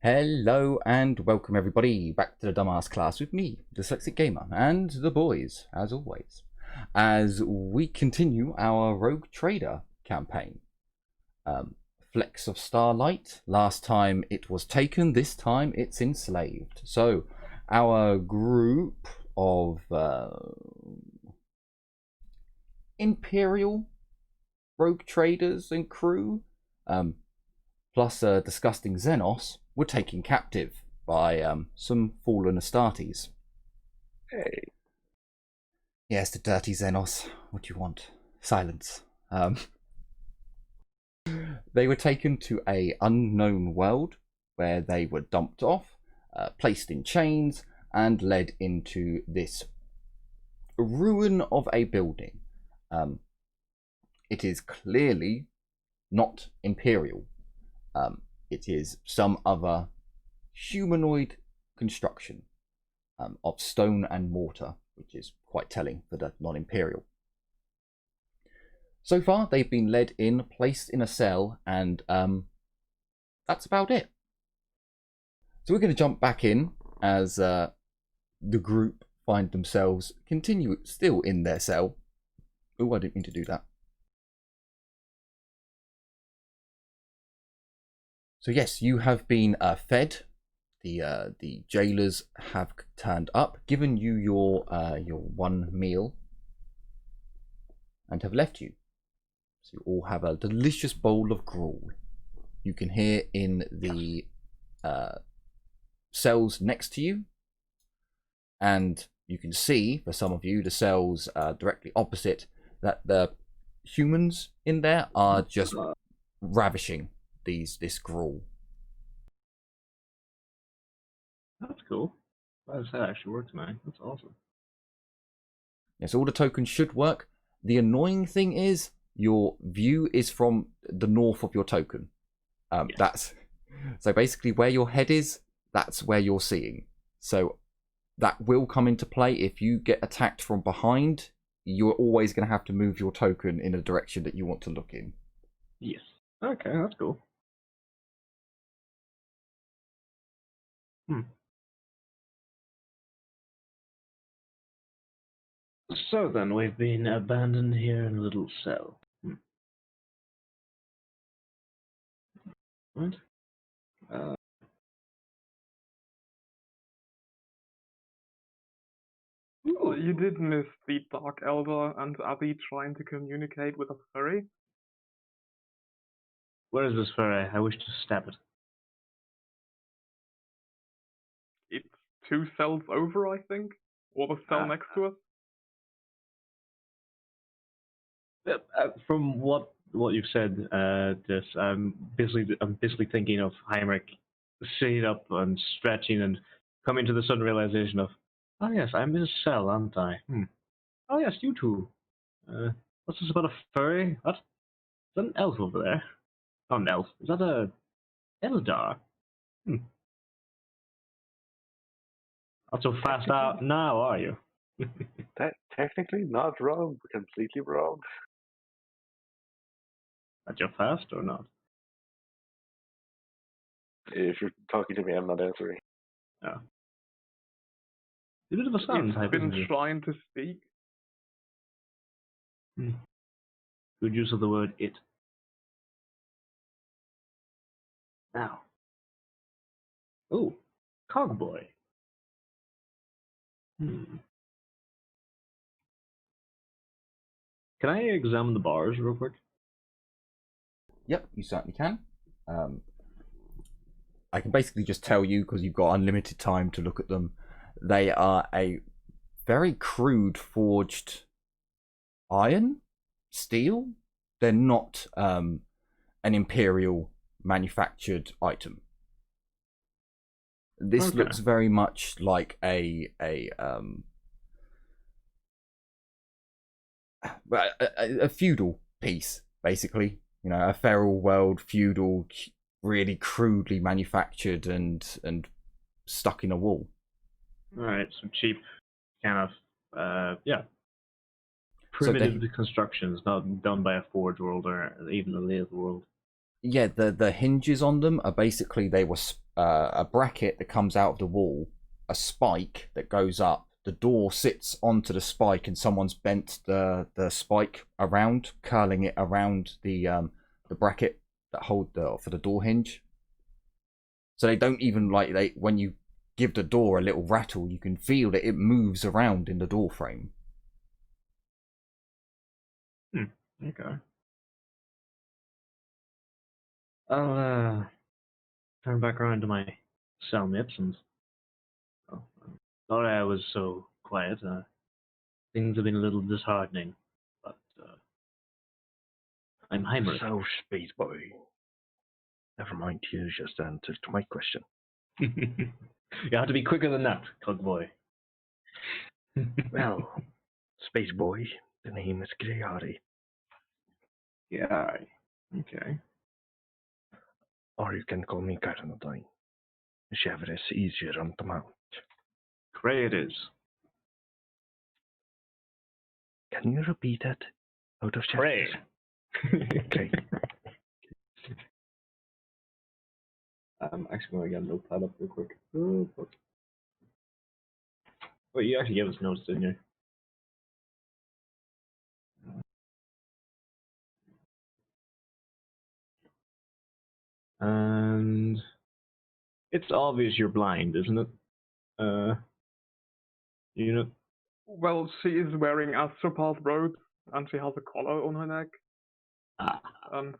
Hello and welcome everybody back to the Dumbass Class with me, Dyslexic Gamer, and the boys, as always, as we continue our Rogue Trader campaign. Flecks of Starlight, last time it was taken, this time it's enslaved. So, our group of Imperial Rogue Traders and crew, plus a disgusting Xenos, were taken captive by some fallen Astartes. Hey. Yes, the dirty Xenos. What do you want? Silence. They were taken to an unknown world where they were dumped off, placed in chains, and led into this ruin of a building. It is clearly not Imperial. It is some other humanoid construction of stone and mortar, which is quite telling for the non-Imperial. So far, they've been led in, placed in a cell, and that's about it. So we're going to jump back in as the group find themselves still in their cell. Oh, I didn't mean to do that. So yes, you have been fed. The jailers have turned up, given you your one meal, and have left you. So you all have a delicious bowl of gruel. You can hear in the cells next to you, and you can see, for some of you, the cells directly opposite, that the humans in there are just ravishing this gruel. That's cool. That actually works, man. That's awesome. Yes, all the tokens should work. The annoying thing is your view is from the north of your token. That's so basically where your head is, that's where you're seeing. So that will come into play if you get attacked from behind. You're always going to have to move your token in a direction that you want to look in. Yes. Okay, that's cool. So then, we've been abandoned here in a little cell. What? Well, you did miss the Dark Elder and Abby trying to communicate with a furry. Where is this furry? I wish to stab it. It's 2 cells over, I think, or the cell next to us. From what you've said, I'm basically thinking of Heinrich sitting up and stretching and coming to the sudden realization of, oh yes, I'm in a cell, aren't I? Oh yes, you too. What's this about a furry? What? Is that an elf over there? Oh, an elf. Is that a Eldar? Not so fast out now, are you? Technically not wrong, but completely wrong. Are you fast or not? If you're talking to me, I'm not answering. Yeah. You're a bit of a sound type, been isn't you? trying to speak. Good use of the word it. Now. Oh, Cogboy. Can I examine the bars real quick? Yep, you certainly can. I can basically just tell you, because you've got unlimited time to look at them, they are a very crude forged steel. They're not an Imperial manufactured item. This looks very much like a feudal piece, basically. You know, a feral world feudal, really crudely manufactured and stuck in a wall. All right, so cheap, kind of primitive constructions, not done by a Forge world or even a Lathe world. Yeah, the hinges on them are basically, they were a bracket that comes out of the wall, a spike that goes up. The door sits onto the spike, and someone's bent the spike around, curling it around the bracket that hold for the door hinge. So they don't even when you give the door a little rattle, you can feel that it moves around in the door frame. Okay. I'll turn back around to my cellmates and. Oh, sorry I was so quiet. Things have been a little disheartening, but I'm Heinrich. So, Space Boy. Never mind, you just answered my question. You have to be quicker than that, Cog Boy. Well, Space Boy, the name is Greyari. Yeah. Okay. Or you can call me Carnadine. Whichever is easier on the mount. Gray it is. Can you repeat that? Out of Gray. Okay. I'm actually going to get a notepad up real quick. Oh, fuck. Wait, you actually gave us notes, didn't you? And it's obvious you're blind, isn't it? You know. Well, she is wearing astropath robes, and she has a collar on her neck. And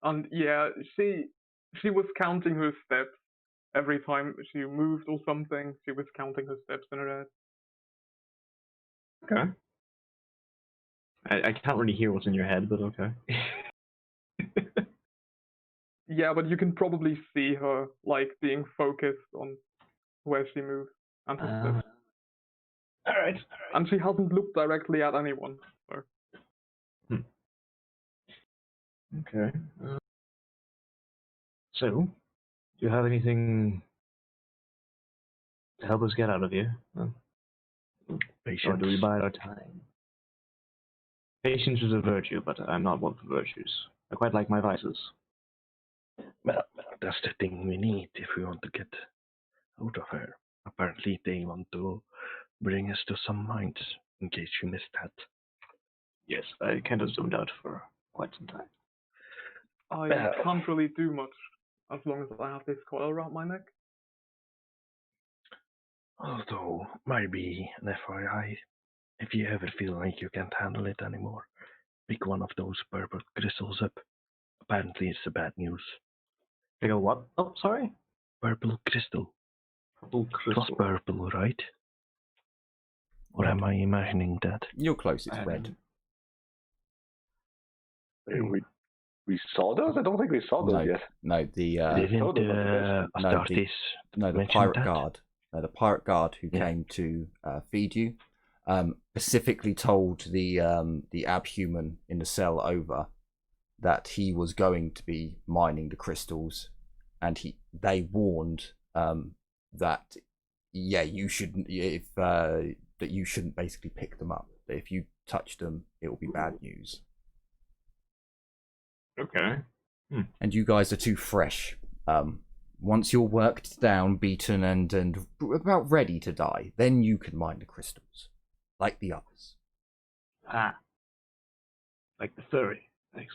and yeah, she was counting her steps every time she moved or something. She was counting her steps in her head. Okay. I can't really hear what's in your head, but okay. Yeah, but you can probably see her being focused on where she moves and her steps. All right. And she hasn't looked directly at anyone. So. Okay. So, do you have anything to help us get out of here? Patience. Or do we bide our time? Patience is a virtue, but I'm not one for virtues. I quite like my vices. Well, that's the thing we need if we want to get out of her. Apparently they want to bring us to some mines, in case you missed that. Yes, I kind of zoomed out for quite some time. I can't really do much as long as I have this collar around my neck. Although, maybe an FYI, if you ever feel like you can't handle it anymore, pick one of those purple crystals up. Apparently it's the bad news. Pick a what? Oh, sorry? Purple crystal. Purple It crystal. was purple, right? Or am I imagining that? You're close, it's red. We saw those? I don't think we saw those yet. No, the Didn't Astartes the pirate guard. The pirate guard who came to feed you specifically told the abhuman in the cell over that he was going to be mining the crystals, and they warned that you shouldn't that you shouldn't basically pick them up. That if you touch them, it will be bad news. Okay. And you guys are too fresh. Once you're worked down, beaten, and about ready to die, then you can mine the crystals, like the others. Ah. Like the furry. Thanks.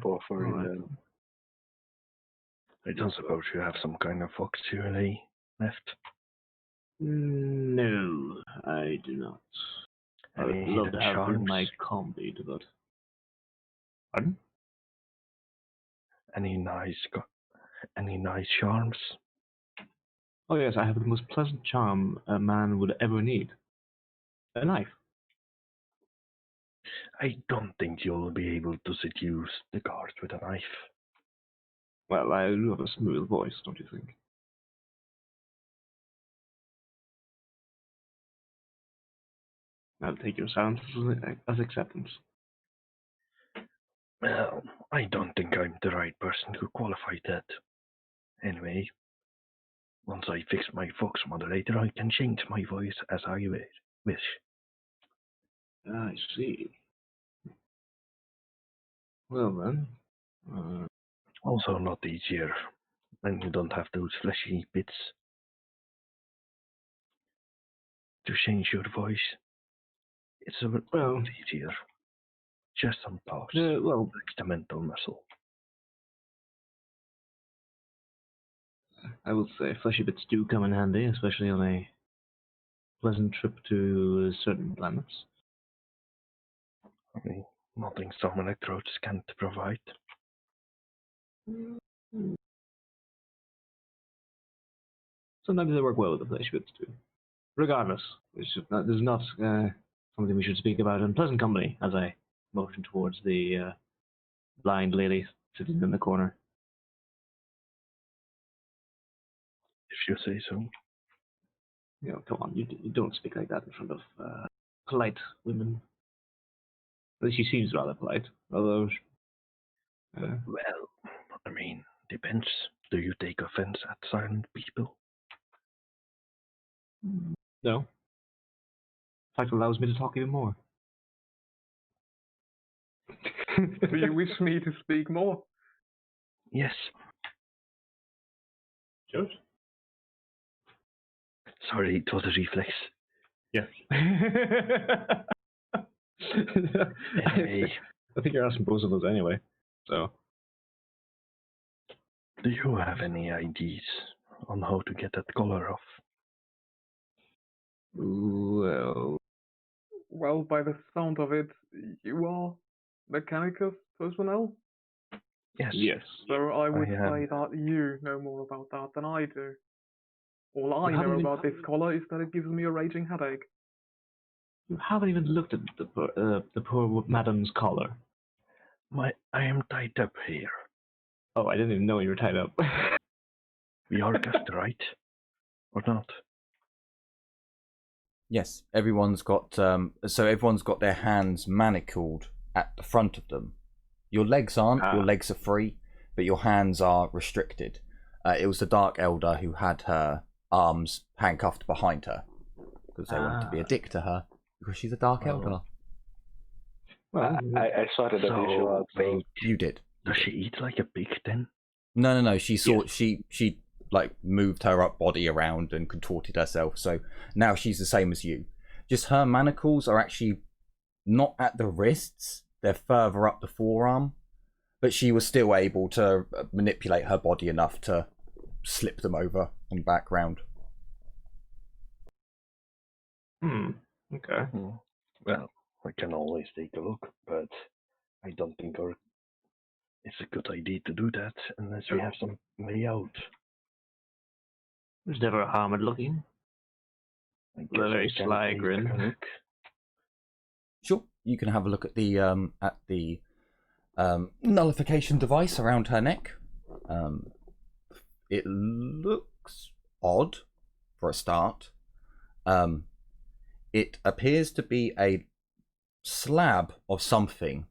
Poor furry. Right. I don't suppose you have some kind of fox jewelry left? No, I do not. I would Any love hidden to have charms? my combi, but... Pardon? Any nice charms? Oh yes, I have the most pleasant charm a man would ever need. A knife. I don't think you'll be able to seduce the guards with a knife. Well, I do have a smooth voice, don't you think? I'll take your silence as acceptance. Well, I don't think I'm the right person to qualify that. Anyway, once I fix my Fox moderator, I can change my voice as I wish. I see. Well then. Also not easier when you don't have those fleshy bits to change your voice. It's a bit Well, easier. Just some thoughts. well, Like the mental muscle. I will say fleshy bits do come in handy, especially on a pleasant trip to certain planets. I mean, nothing some electrodes can't provide. Sometimes they work well with the fleshy bits too. Regardless, this is not something we should speak about in pleasant company, as I motion towards the blind lady sitting in the corner. If you say so. You know, come on, you don't speak like that in front of polite women. At least she seems rather polite, although... Well, I mean, depends. Do you take offense at silent people? No. In fact, it allows me to talk even more. Do you wish me to speak more? Yes. George? Sorry, it was a reflex. Yes. Anyway, I think you're asking both of us anyway, so... do you have any ideas on how to get that color off? Well, by the sound of it, you are Mechanicus personnel? Yes. Yes. So I would am. say that you know more about that than I do. All I You haven't know even- about this collar is that it gives me a raging headache. You haven't even looked at the poor madam's collar. I am tied up here. Oh, I didn't even know you were tied up. We are cuffed, right? Or not? Yes, everyone's got everyone's got their hands manacled at the front of them. Your legs aren't. Your legs are free, but your hands are restricted. It was the Dark Elder who had her arms handcuffed behind her because they wanted to be a dick to her because she's a Dark Elder. Well, I started that issue out. So. Wait, You did. does she eat like a pig then? No. She like moved her up body around and contorted herself. So now she's the same as you. Just her manacles are actually not at the wrists. They're further up the forearm. But she was still able to manipulate her body enough to slip them over and back round. Okay. Well, I can always take a look, but I don't think it's a good idea to do that unless we have some way out. There's never a harm in looking. I guess With a very we can sly take grin. a look. Sure, you can have a look at the nullification device around her neck. It looks odd for a start. It appears to be a slab of something,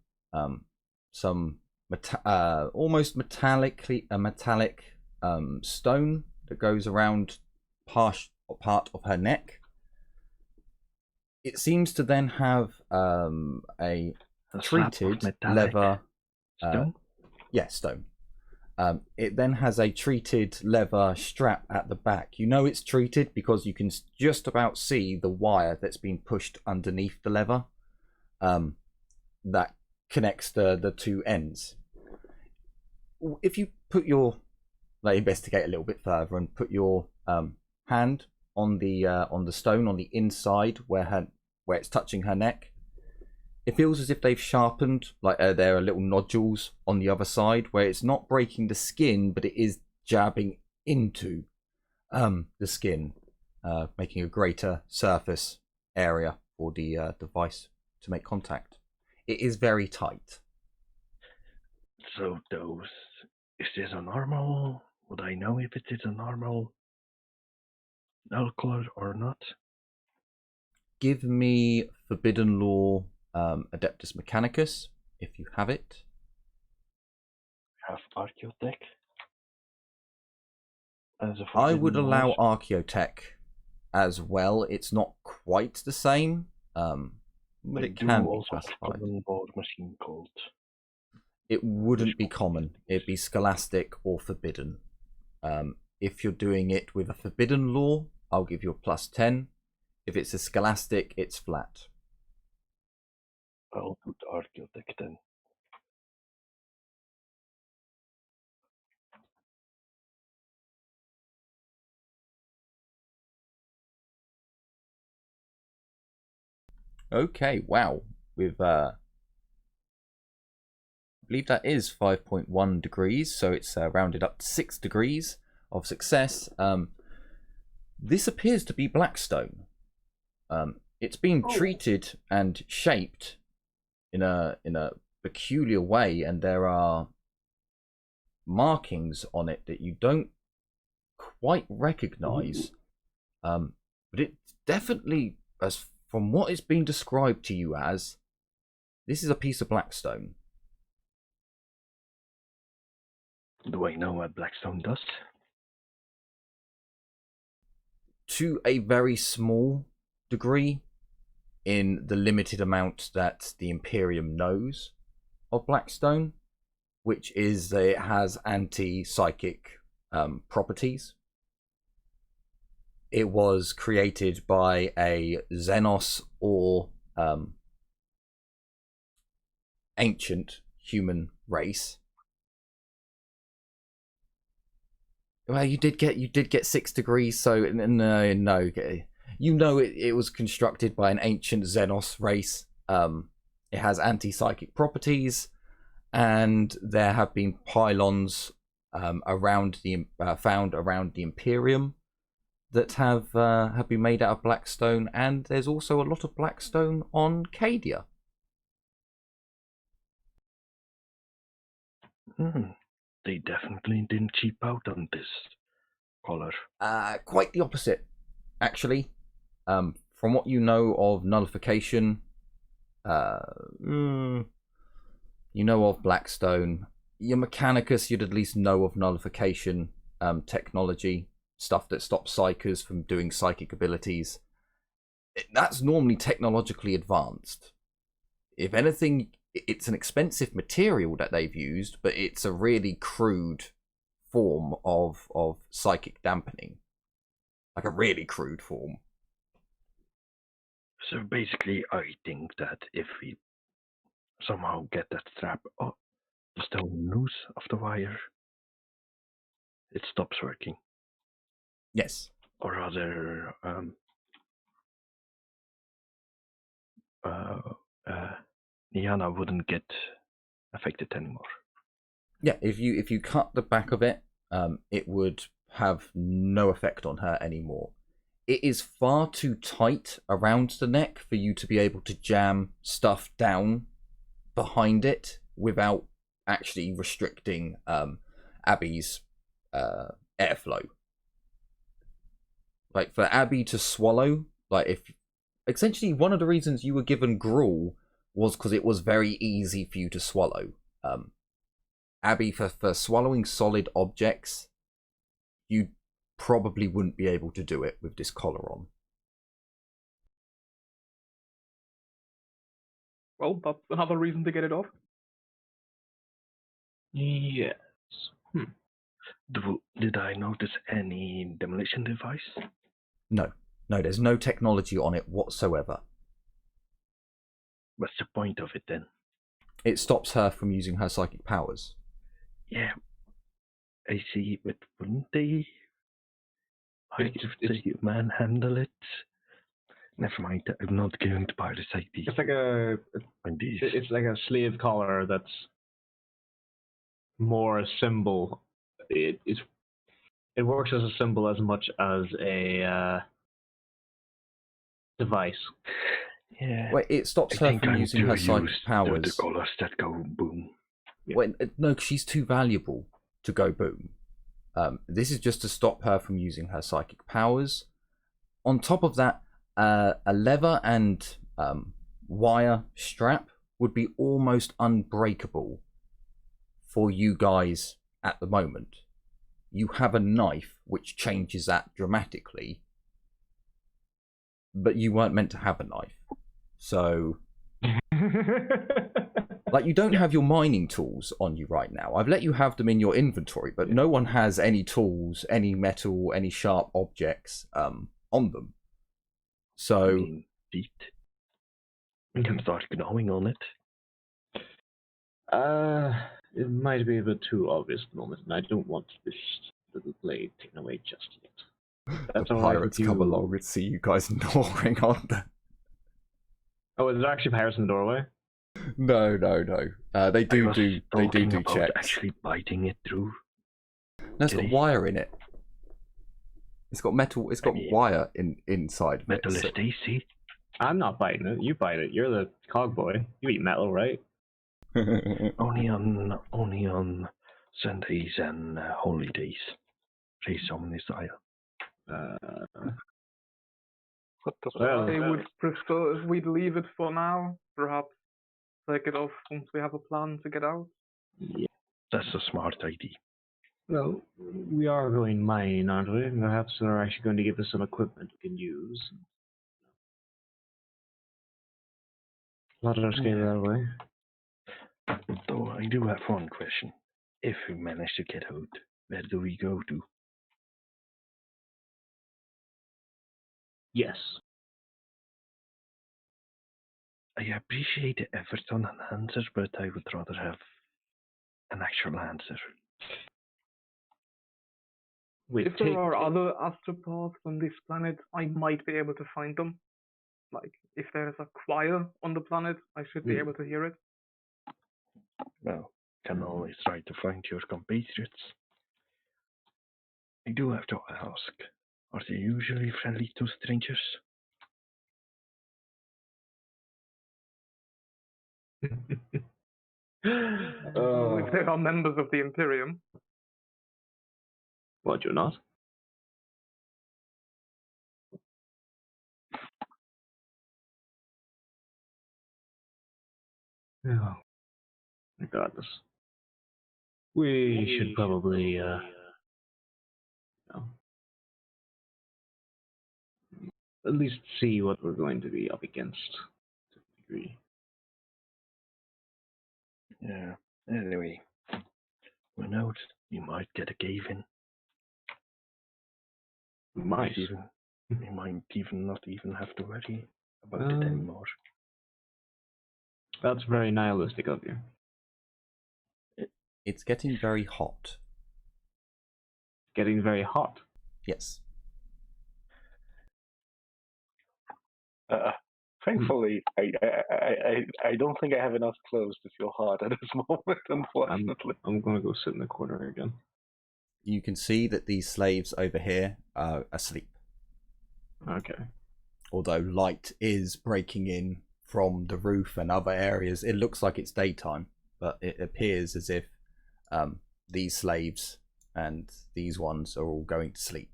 some almost metallic stone that goes around part of her neck. It seems to then have a treated leather stone. Stone. It then has a treated leather strap at the back. You know it's treated because you can just about see the wire that's been pushed underneath the leather that connects the two ends. If you put your investigate a little bit further and put your hand on the stone on the inside where it's touching her neck, it feels as if they've sharpened, there are little nodules on the other side where it's not breaking the skin, but it is jabbing into the skin, making a greater surface area for the device to make contact. It is very tight. So is this a normal? Would I know if it is a normal null color or not? Give me Forbidden Law Adeptus Mechanicus, if you have it. Have Archaeotech? I would allow Archaeotech as well. It's not quite the same, but it can be classified. Board machine called. It wouldn't be common. It'd be scholastic or forbidden. If you're doing it with a forbidden law, I'll give you a +10. If it's a scholastic, it's flat. I'll put Archaeotech then. Okay, wow. With I believe that is 5.1 degrees, so it's rounded up to 6 degrees of success. This appears to be blackstone. It's been treated and shaped in a peculiar way, and there are markings on it that you don't quite recognize. But it's definitely, as from what it's been described to you as, this is a piece of blackstone. Do I know what blackstone does? To a very small degree, in the limited amount that the Imperium knows of blackstone, which is that it has anti-psychic properties. It was created by a Xenos or ancient human race. Well, you did get 6 degrees, so no. You know it was constructed by an ancient Xenos race. It has anti-psychic properties, and there have been pylons around found around the Imperium that have been made out of blackstone, and there's also a lot of blackstone on Cadia. They definitely didn't cheap out on this color. Quite the opposite, actually. From what you know of nullification, you know of blackstone. Your Mechanicus, you'd at least know of nullification technology, stuff that stops psychers from doing psychic abilities. That's normally technologically advanced. If anything, it's an expensive material that they've used, but it's a really crude form of psychic dampening. Like a really crude form. So basically, I think that if we somehow get that strap the stone loose of the wire, it stops working. Yes. Or rather, Niana wouldn't get affected anymore. Yeah, if you cut the back of it, it would have no effect on her anymore. It is far too tight around the neck for you to be able to jam stuff down behind it without actually restricting Abby's airflow. Like, for Abby to swallow, like, if essentially one of the reasons you were given gruel was because it was very easy for you to swallow. Abby, for swallowing solid objects, you probably wouldn't be able to do it with this collar on. Well, that's another reason to get it off. Yes. Did I notice any demolition device? No, there's no technology on it whatsoever. What's the point of it then? It stops her from using her psychic powers. Yeah, I see, but wouldn't they manhandle it? Never mind, I'm not going to buy this idea. It's like a slave collar that's more a symbol. It works as a symbol as much as a device. Yeah. Wait, it stops her from using her psychic powers. The collars that go boom. Yeah. Wait, no, she's too valuable to go boom. This is just to stop her from using her psychic powers. On top of that, a leather and wire strap would be almost unbreakable for you guys at the moment. You have a knife, which changes that dramatically, but you weren't meant to have a knife. So Like, you don't have your mining tools on you right now. I've let you have them in your inventory, but no one has any tools, any metal, any sharp objects on them. So... I mean, feet. We can start gnawing on it. It might be a bit too obvious at the moment, and I don't want this little blade taken away just yet. That's the all right pirates with come you. along and see you guys gnawing on them. Oh, is there actually pirates in the doorway? No. They do About checks. actually biting it through. No, it's got wire in it. It's got metal. It's got wire inside of Metal it. is tasty. I'm not biting it. You bite it. You're the cog boy. You eat metal, right? Only on Sundays and holy days. Please, someone desire. What the Well, fuck? I would prefer if we'd leave it for now. Perhaps take it off once we have a plan to get out. Yeah. That's a smart idea. Well, we are going mining, aren't we? Perhaps they're actually going to give us some equipment we can use. Let us get that way. Though I do have one question. If we manage to get out, where do we go to? Yes. I appreciate the effort on an answer, but I would rather have an actual answer. If there are other astropaths on this planet, I might be able to find them. Like, if there's a choir on the planet, I should be able to hear it. Well, can always try to find your compatriots. I do have to ask, are they usually friendly to strangers? If they are members of the Imperium. What, you're not? Oh, regardless. We should probably, at least see what we're going to be up against to a degree. Yeah, anyway. Who knows, you might get a cave in. We might. You might even not even have to worry about it anymore. That's very nihilistic of you. It's getting very hot. Getting very hot. Yes. Thankfully, I don't think I have enough clothes to feel hot at this moment, unfortunately. I'm going to go sit in the corner again. You can see that these slaves over here are asleep. Okay. Although light is breaking in from the roof and other areas, it looks like it's daytime, but it appears as if these slaves and these ones are all going to sleep.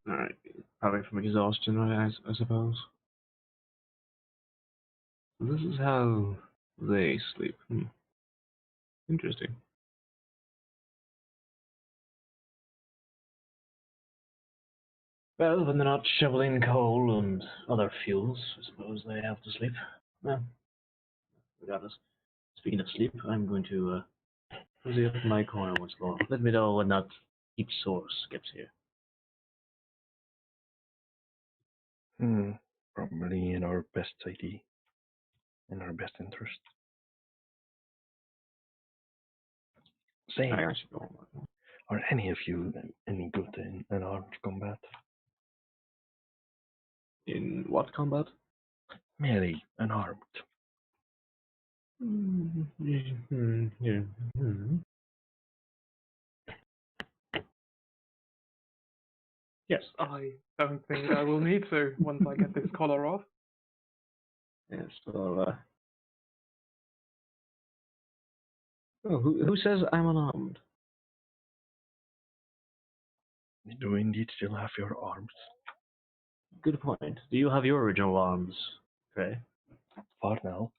Alright. Probably from exhaustion, I suppose. This is how they sleep. Interesting. Well, when they're not shoveling coal and other fuels, I suppose they have to sleep. Well, regardless. Speaking of sleep, I'm going to cozy up in my corner once more. Let me know when that heat source gets here. Probably in our best idea. In our best interest. Say, I actually don't know. are any of you any good in an armed combat? In what combat? Melee, unarmed. Yeah. Yes. I don't think I will need to once I get this collar off. Yes. So, who says I'm unarmed? You do indeed still have your arms. Good point. Do you have your original arms, Trey? For now.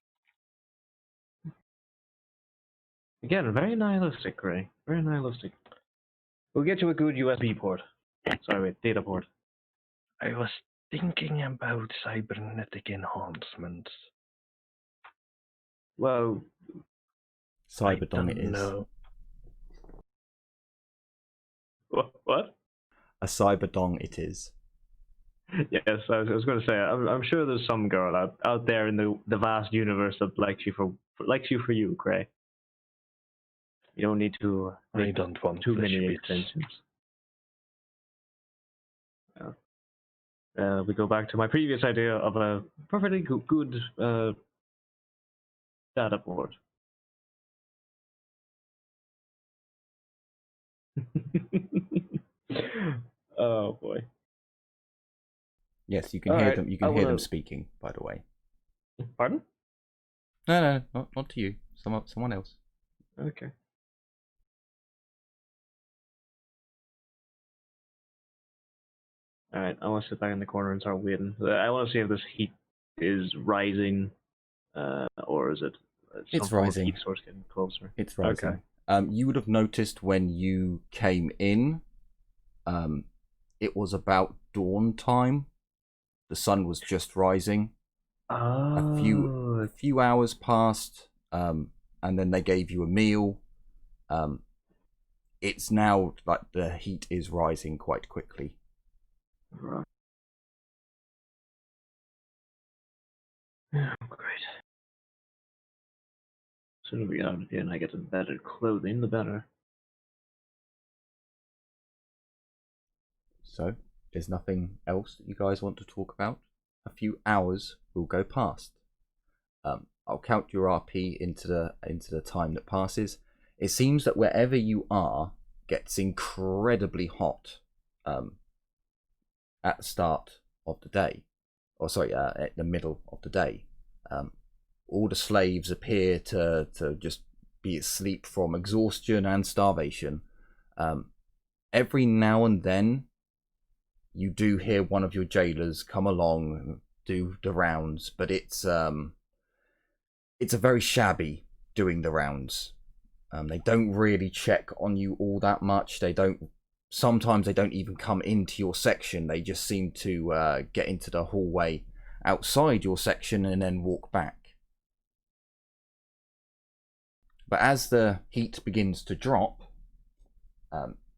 Again, very nihilistic, Ray. Very nihilistic. We'll get you a good USB port. Sorry, wait, data port. I was thinking about cybernetic enhancements. Well, Cyberdong it is. No. What? A Cyberdong it is. Yes, I was going to say, I'm sure there's some girl out there in the vast universe that likes you for you, Cray. You don't need to I make don't want too flesh many bits. extensions. We go back to my previous idea of a perfectly good data board. Oh boy. Yes, you can All hear right, them. You can hear them speaking. By the way. Pardon? No, not to you. Someone else. Okay. All right, I want to sit back in the corner and start waiting. I want to see if this heat is rising, or is it? It's some form of rising. Heat source getting closer. It's rising. Okay. You would have noticed when you came in, it was about dawn time. The sun was just rising. Oh. A few hours passed, and then they gave you a meal. It's now like the heat is rising quite quickly. Right. Oh, great. The sooner we get out of here and I get some better clothing, the better. So, there's nothing else that you guys want to talk about. A few hours will go past. I'll count your RP into the time that passes. It seems that wherever you are gets incredibly hot at the start of the day, or sorry, at the middle of the day. All the slaves appear to just be asleep from exhaustion and starvation. Every now and then, you do hear one of your jailers come along and do the rounds, but it's a very shabby doing the rounds. They don't really check on you all that much. Sometimes they don't even come into your section. They just seem to get into the hallway outside your section and then walk back. But as the heat begins to drop,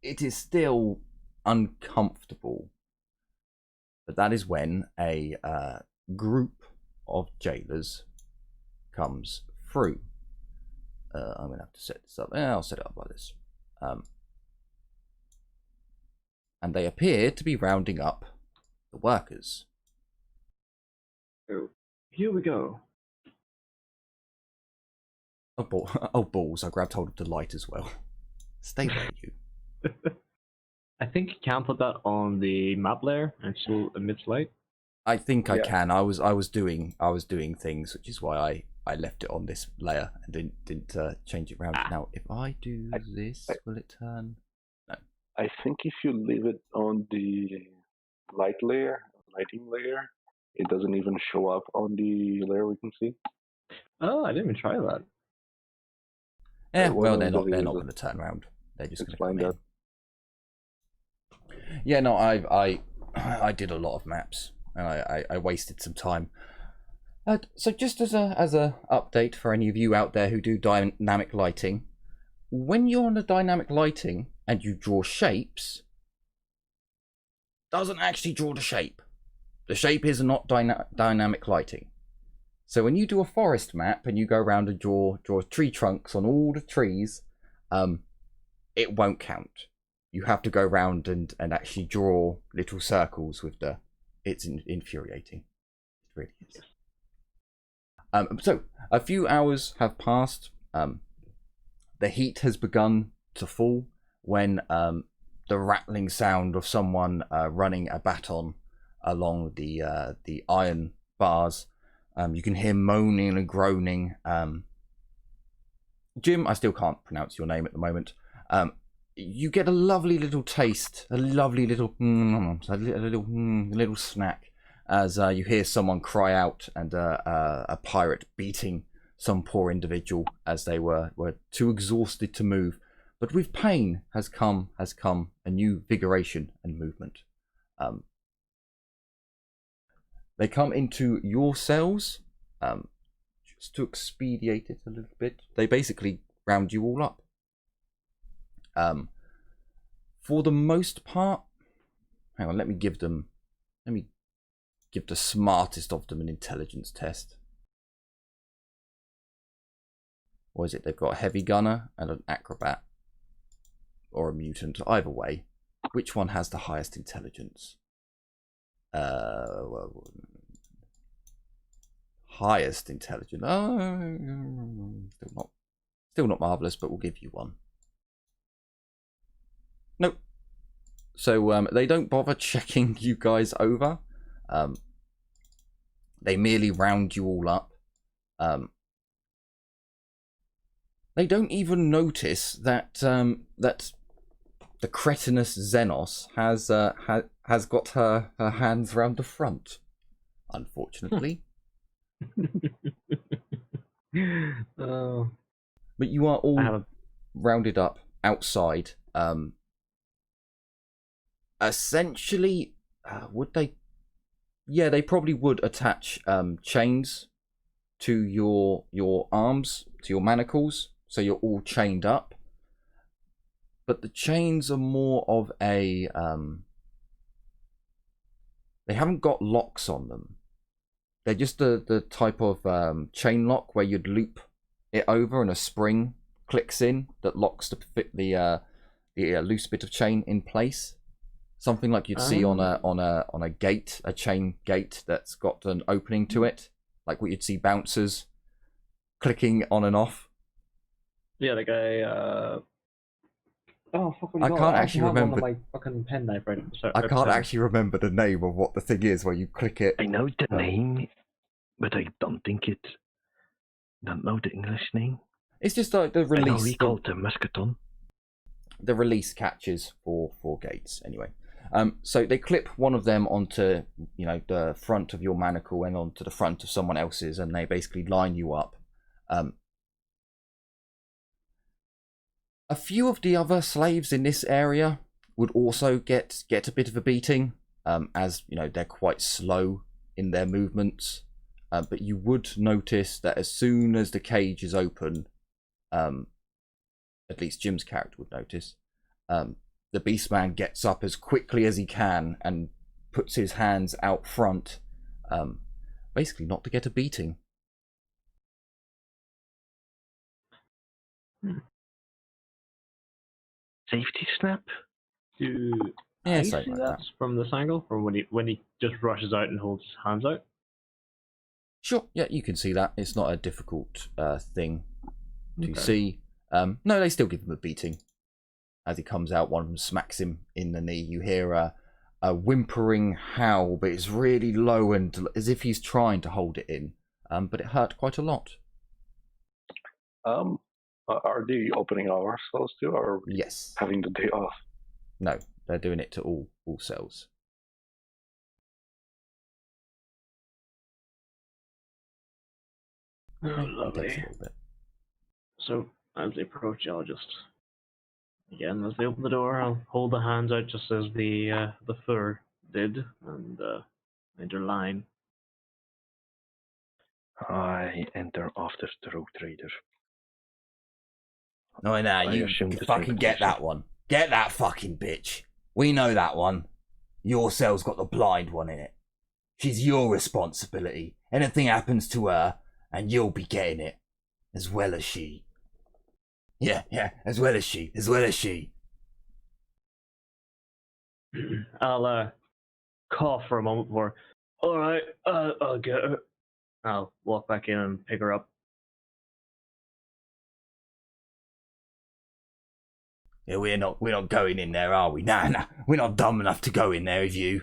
it is still uncomfortable. But that is when a group of jailers comes through. I'm going to have to set this up. I'll set it up like this. And they appear to be rounding up the workers. Oh, here we go. Oh, balls. I grabbed hold of the light as well. Stay there, you. I think you can put that on the map layer and still emits light. I think I can. I was doing things, which is why I left it on this layer and didn't change it around. Now, if I do this, will it turn? No. I think if you leave it on the lighting layer, it doesn't even show up on the layer we can see. Oh, I didn't even try that. Yeah, well, they're not going to turn around. They're just going to come in. Yeah, no, I did a lot of maps, and I wasted some time. So just as a update for any of you out there who do dynamic lighting, when you're on the dynamic lighting and you draw shapes, doesn't actually draw the shape. The shape is not dynamic lighting. So when you do a forest map and you go around and draw tree trunks on all the trees, it won't count. You have to go around and actually draw little circles with the... It's infuriating. It really is. So a few hours have passed. The heat has begun to fall when the rattling sound of someone running a baton along the iron bars. You can hear moaning and groaning. Jim, I still can't pronounce your name at the moment. You get a lovely little taste, a lovely little little snack as you hear someone cry out and a pirate beating some poor individual as they were too exhausted to move. But with pain has come a new vigoration and movement. They come into your cells, just to expedite it a little bit. They basically round you all up. For the most part, hang on, let me give the smartest of them an intelligence test. Or is it they've got a heavy gunner and an acrobat? Or a mutant? Either way, which one has the highest intelligence? Highest intelligence. Still not marvelous, but we'll give you one. Nope. So they don't bother checking you guys over. They merely round you all up. They don't even notice that that the cretinous Xenos has got her hands round the front. Unfortunately. Oh. But you are all rounded up outside. Essentially, would they? Yeah, they probably would attach chains to your arms, to your manacles, so you're all chained up. But the chains are more of a they haven't got locks on them. They're just the type of chain lock where you'd loop it over and a spring clicks in that locks the loose bit of chain in place. Something like you'd see on a gate, a chain gate that's got an opening to it, like what you'd see bouncers clicking on and off. Yeah, like oh fuck! I can't actually remember. My fucking penknife right. I can't actually remember the name of what the thing is where you click it. I know the name, but I don't know the English name. It's just like the release. I know we call it the musketon. The release catches for gates, anyway. So they clip one of them onto the front of your manacle and onto the front of someone else's, and they basically line you up. A few of the other slaves in this area would also get a bit of a beating, as they're quite slow in their movements. But you would notice that as soon as the cage is open, at least Jim's character would notice, the Beastman gets up as quickly as he can and puts his hands out front, basically not to get a beating. Safety snap? Yeah, I something see like that that. from this angle, or when he just rushes out and holds his hands out. Sure, yeah, you can see that. It's not a difficult thing to see. No, they still give him a beating. As he comes out, one of them smacks him in the knee. You hear a whimpering howl, but it's really low and as if he's trying to hold it in. But it hurt quite a lot. Are they opening our cells too, or Yes. having the day off? No, they're doing it to all cells. Oh, It lovely. takes a little bit. So as they approach, I'll just again as they open the door, I'll hold the hands out just as the fur did, and enter line. I enter after the road trader. No, no, you assume the same fucking get position. that one. Get that fucking bitch. We know that one. Your cell's got the blind one in it. She's your responsibility. Anything happens to her, and you'll be getting it. As well as she. Yeah, as well as she. I'll cough for a moment before. All right, I'll get her. I'll walk back in and pick her up. Yeah, we're not going in there, are we? Nah, we're not dumb enough to go in there with you.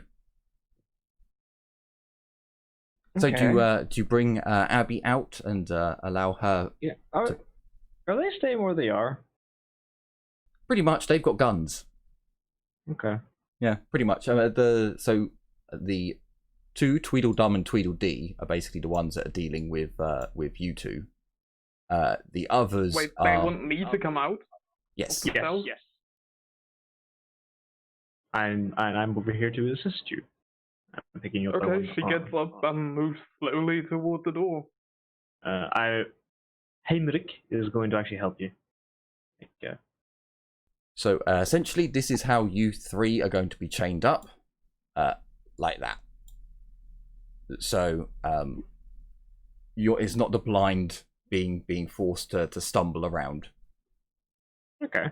So Okay. do you bring Abby out and allow her? Yeah. Are they staying where they are? Pretty much, they've got guns. Okay. Yeah, pretty much. The two, Tweedledum and Tweedledee, are basically the ones that are dealing with you two. The others Wait, are... they want me to come out? Yes. Yes. I'm over here to assist you. I'm picking up. Okay, she gets up and moves slowly toward the door. Heinrich is going to actually help you. Yeah. So essentially, this is how you three are going to be chained up, like that. So it's not the blind being forced to stumble around. Okay.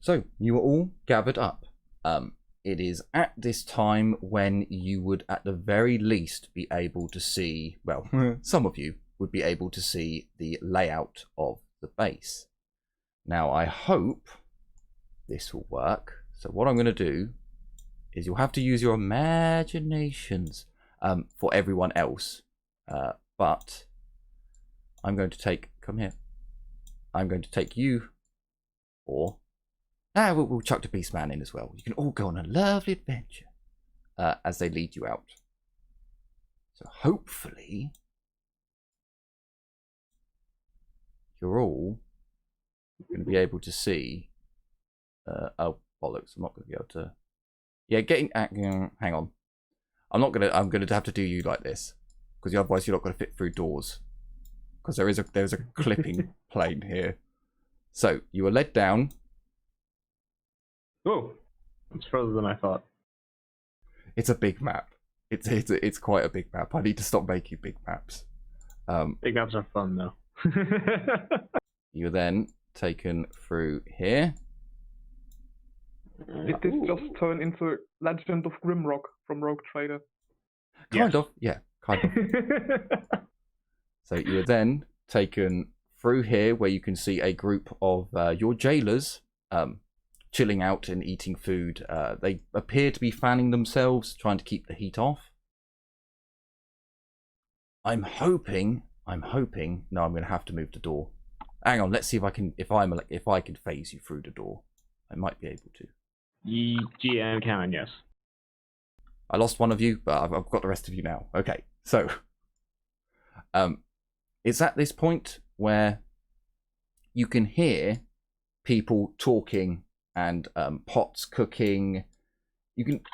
So you are all gathered up. It is at this time when you would at the very least be able to see, well, some of you would be able to see the layout of the base. Now I hope this will work. So what I'm going to do is you'll have to use your imaginations for everyone else. But I'm going to take, come here. I'm going to take you, or we'll chuck the Beast Man in as well. You can all go on a lovely adventure as they lead you out. So hopefully you're all going to be able to see. Oh bollocks! I'm not going to be able to. Yeah, hang on. I'm going to have to do you like this because otherwise you're not going to fit through doors. Because there's a clipping plane here. So you were led down. Oh, it's further than I thought. It's a big map. It's quite a big map. I need to stop making big maps. Big maps are fun though. You're then taken through here. Did this just turn into Legend of Grimrock from Rogue Trader? Kind of, yeah, kind of. So you are then taken through here where you can see a group of your jailers chilling out and eating food. They appear to be fanning themselves, trying to keep the heat off. I'm hoping. No, I'm going to have to move the door. Hang on, let's see if I can phase you through the door. I might be able to. GM can, yes. I lost one of you, but I've got the rest of you now. Okay, so it's at this point where you can hear people talking and pots cooking.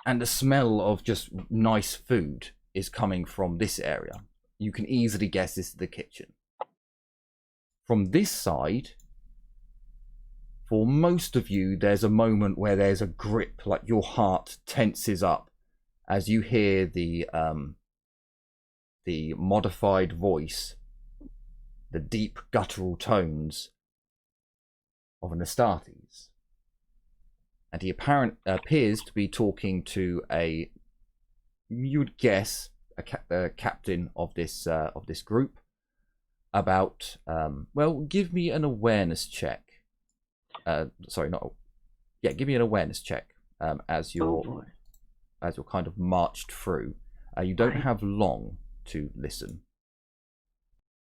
And the smell of just nice food is coming from this area. You can easily guess this is the kitchen. From this side, for most of you, there's a moment where there's a grip, like your heart tenses up as you hear the modified voice, the deep guttural tones of an Astartes. And he appears to be talking to you'd guess, a captain of this group about, well, give me an awareness check. Give me an awareness check as you're kind of marched through. You don't have long to listen.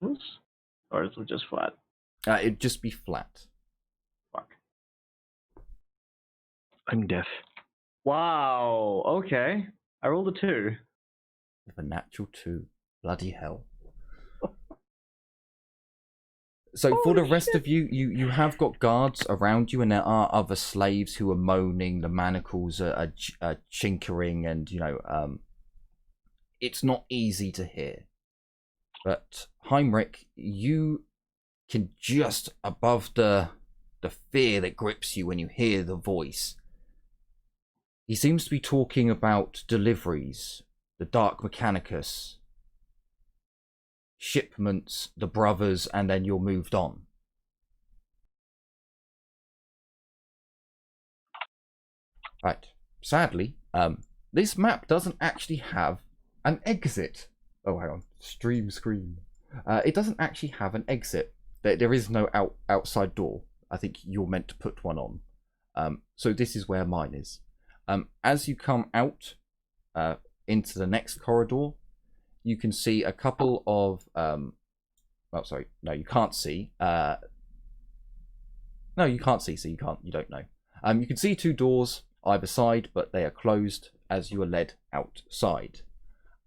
Or is it just flat? It'd just be flat. Fuck. I'm deaf. Wow. Okay. I rolled a 2. With a natural 2. Bloody hell. So for the rest of you, you have got guards around you, and there are other slaves who are moaning. The manacles are chinkering, and it's not easy to hear. But Heinrich, you can just above the fear that grips you when you hear the voice. He seems to be talking about deliveries, the Dark Mechanicus, shipments, the brothers, and then you're moved on. Right. Sadly, this map doesn't actually have an exit. Oh, hang on. Stream screen. It doesn't actually have an exit. There is no outside door. I think you're meant to put one on. So this is where mine is. As you come out into the next corridor, you can see a couple of no, you can't see. No, you can't see, so you don't know. You can see 2 doors either side, but they are closed as you are led outside.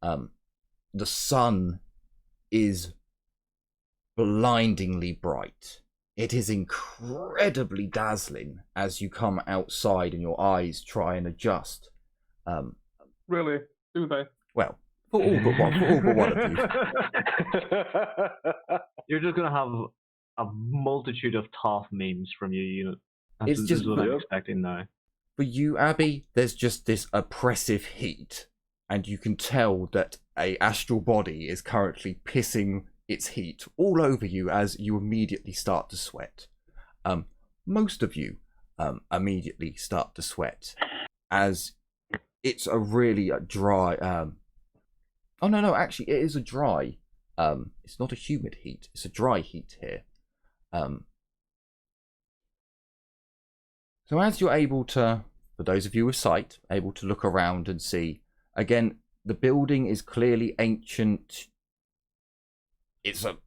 The sun is blindingly bright. It is incredibly dazzling as you come outside and your eyes try and adjust. Really? Do they? Well, For all but one. For all but one of you. You're just gonna have a multitude of Toph memes from you. You know, It's this just- is what I'm Yep. expecting now. For you, Abby, there's just this oppressive heat, and you can tell that a astral body is currently pissing its heat all over you as you immediately start to sweat. Most of you immediately start to sweat as it's a really dry. Oh no, actually, it is a dry. It's not a humid heat; it's a dry heat here. So as you're able to, for those of you with sight, able to look around and see, again, the building is clearly ancient. It's a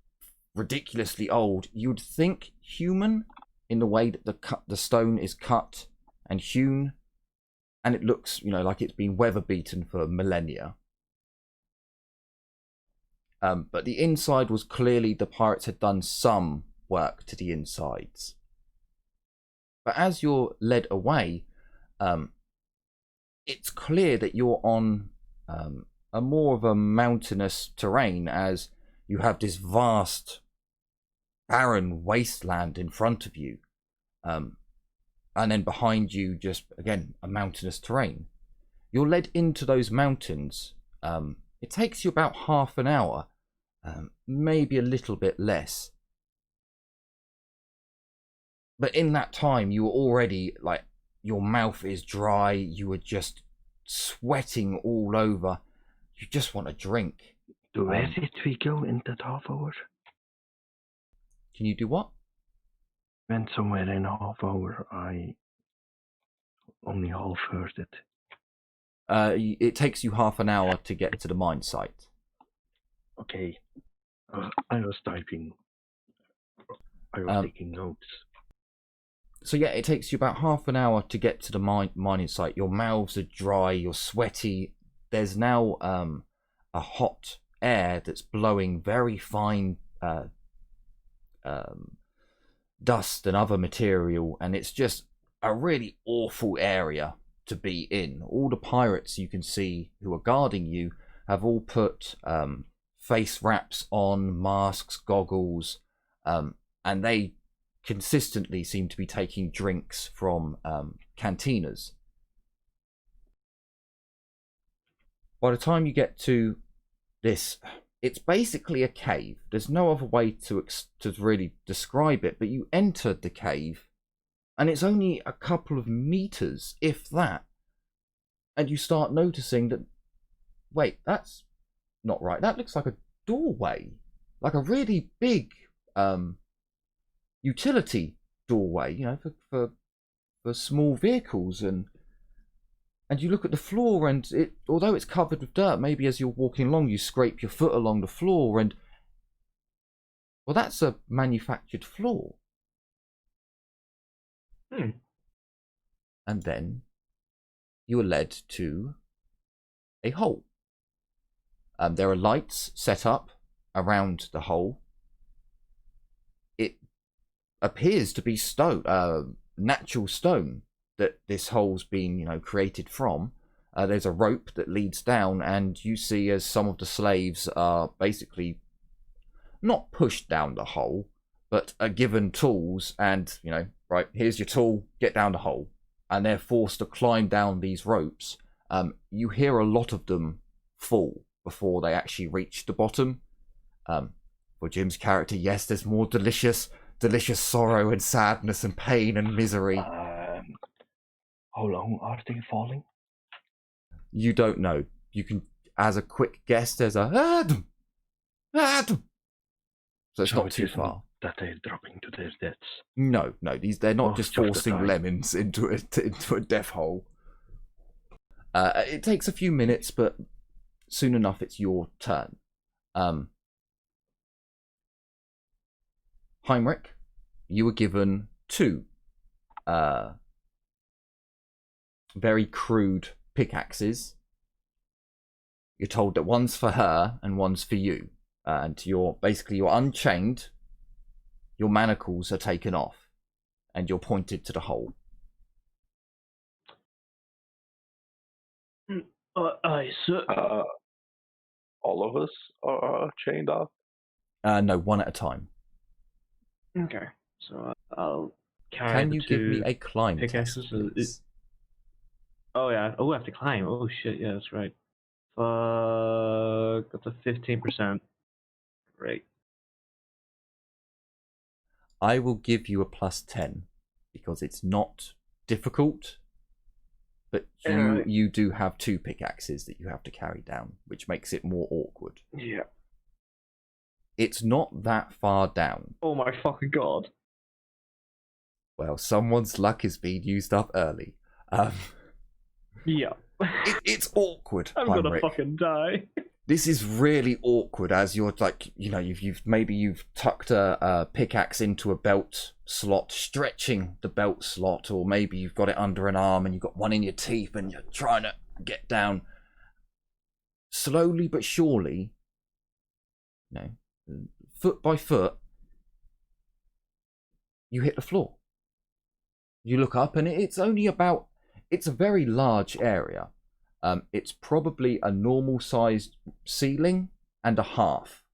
ridiculously old. You'd think human in the way that the stone is cut and hewn, and it looks, like it's been weather beaten for millennia. But the inside was clearly the pirates had done some work to the insides. But as you're led away, it's clear that you're on a more of a mountainous terrain, as you have this vast, barren wasteland in front of you. And then behind you, just, again, a mountainous terrain. You're led into those mountains. It takes you about half an hour, maybe a little bit less. But in that time, you were already, your mouth is dry, you were just sweating all over. You just want a drink. Where did we go in that half hour? Can you do what? Went somewhere in a half hour. I only half heard it. It takes you half an hour to get to the mine site. Okay. I was typing. I was taking notes. So yeah, it takes you about half an hour to get to the mining site. Your mouths are dry, you're sweaty. There's now a hot air that's blowing very fine dust and other material, and it's just a really awful area to be in. All the pirates you can see who are guarding you have all put face wraps on, masks, goggles, and they consistently seem to be taking drinks from cantinas. By the time you get to this, it's basically a cave. There's no other way to really describe it, but you entered the cave and it's only a couple of meters, if that, and you start noticing that, wait, that's not right. That looks like a doorway, like a really big utility doorway, for small vehicles, and you look at the floor, and although it's covered with dirt, maybe as you're walking along you scrape your foot along the floor, and well, that's a manufactured floor. And then you are led to a hole. There are lights set up around the hole. It appears to be stone, natural stone that this hole's been, created from. There's a rope that leads down, and you see as some of the slaves are basically not pushed down the hole, but are given tools and, right, here's your tool, get down the hole. And they're forced to climb down these ropes. You hear a lot of them fall before they actually reach the bottom. For Jim's character, yes, there's more delicious sorrow and sadness and pain and misery. How long are they falling? You don't know. You can, as a quick guess, there's a Adam. So it's not too far. That they're dropping to their deaths. No, they're not just forcing time. lemons into a death hole. It takes a few minutes, but soon enough it's your turn. Heinrich, you were given two very crude pickaxes. You're told that one's for her and one's for you. And you're unchained. Your manacles are taken off, and you're pointed to the hole. Aye, sir. all of us are chained up? No, one at a time. Okay, so I'll carry Can the you give me two a climb pickaxes. test, please? Oh yeah. Oh, I have to climb. Oh shit. Yeah, that's right. That's a 15%. Great. I will give you a +10 because it's not difficult, but you do have 2 pickaxes that you have to carry down, which makes it more awkward. Yeah. It's not that far down. Oh my fucking god. Well, someone's luck is being used up early. Yeah. It's awkward. I'm gonna Heinrich. fucking die. This is really awkward as you're like, you've tucked a pickaxe into a belt slot, stretching the belt slot, or maybe you've got it under an arm and you've got one in your teeth and you're trying to get down. Slowly but surely, foot by foot, you hit the floor. You look up and it's a very large area. It's probably a normal sized ceiling and a half.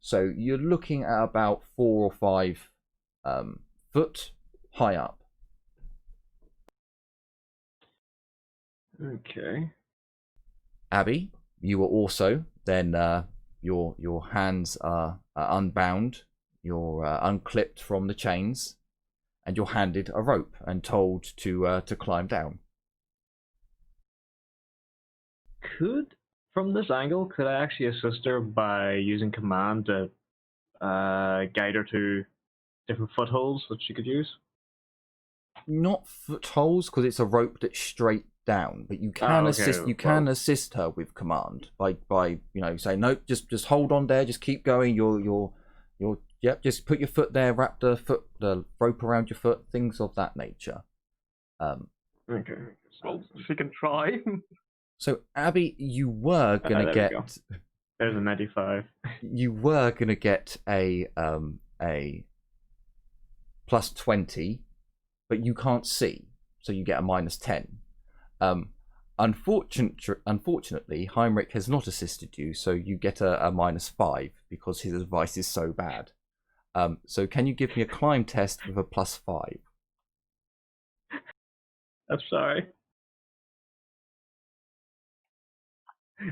So you're looking at about 4 or 5 foot high up. Okay. Abby, you are also then your hands are unbound, you're unclipped from the chains, and you're handed a rope and told to climb down. From this angle, could I actually assist her by using command to guide her to different footholds that she could use? Not footholds, because it's a rope that's straight down, but you can assist. You can assist her with command by saying no, just hold on there, just keep going. Yep, just put your foot there, wrap the rope around your foot, things of that nature. Okay. Well, she can try. So Abby, you were gonna get. There's a 95. You were gonna get a +20, but you can't see, so you get a -10. Unfortunately, Heinrich has not assisted you, so you get a -5 because his advice is so bad. So can you give me a climb test with a +5? I'm sorry.